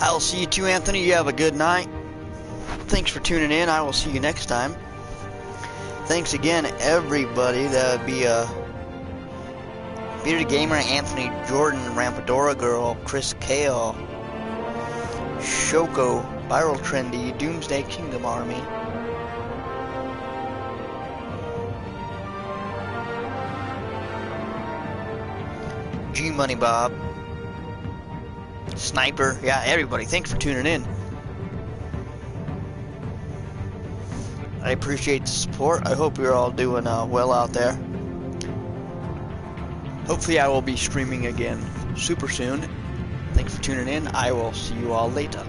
I'll see you too, Anthony. You have a good night. Thanks for tuning in. I will see you next time. Thanks again, everybody. That would be Bearded Gamer, Anthony Jordan, Rampadora Girl, Chris Kale, Shoko, Viral Trendy, Doomsday Kingdom Army, G Money Bob, Sniper, yeah, everybody, thanks for tuning in. I appreciate the support. I hope you're all doing well out there. Hopefully I will be streaming again super soon. Thanks for tuning in. I will see you all later.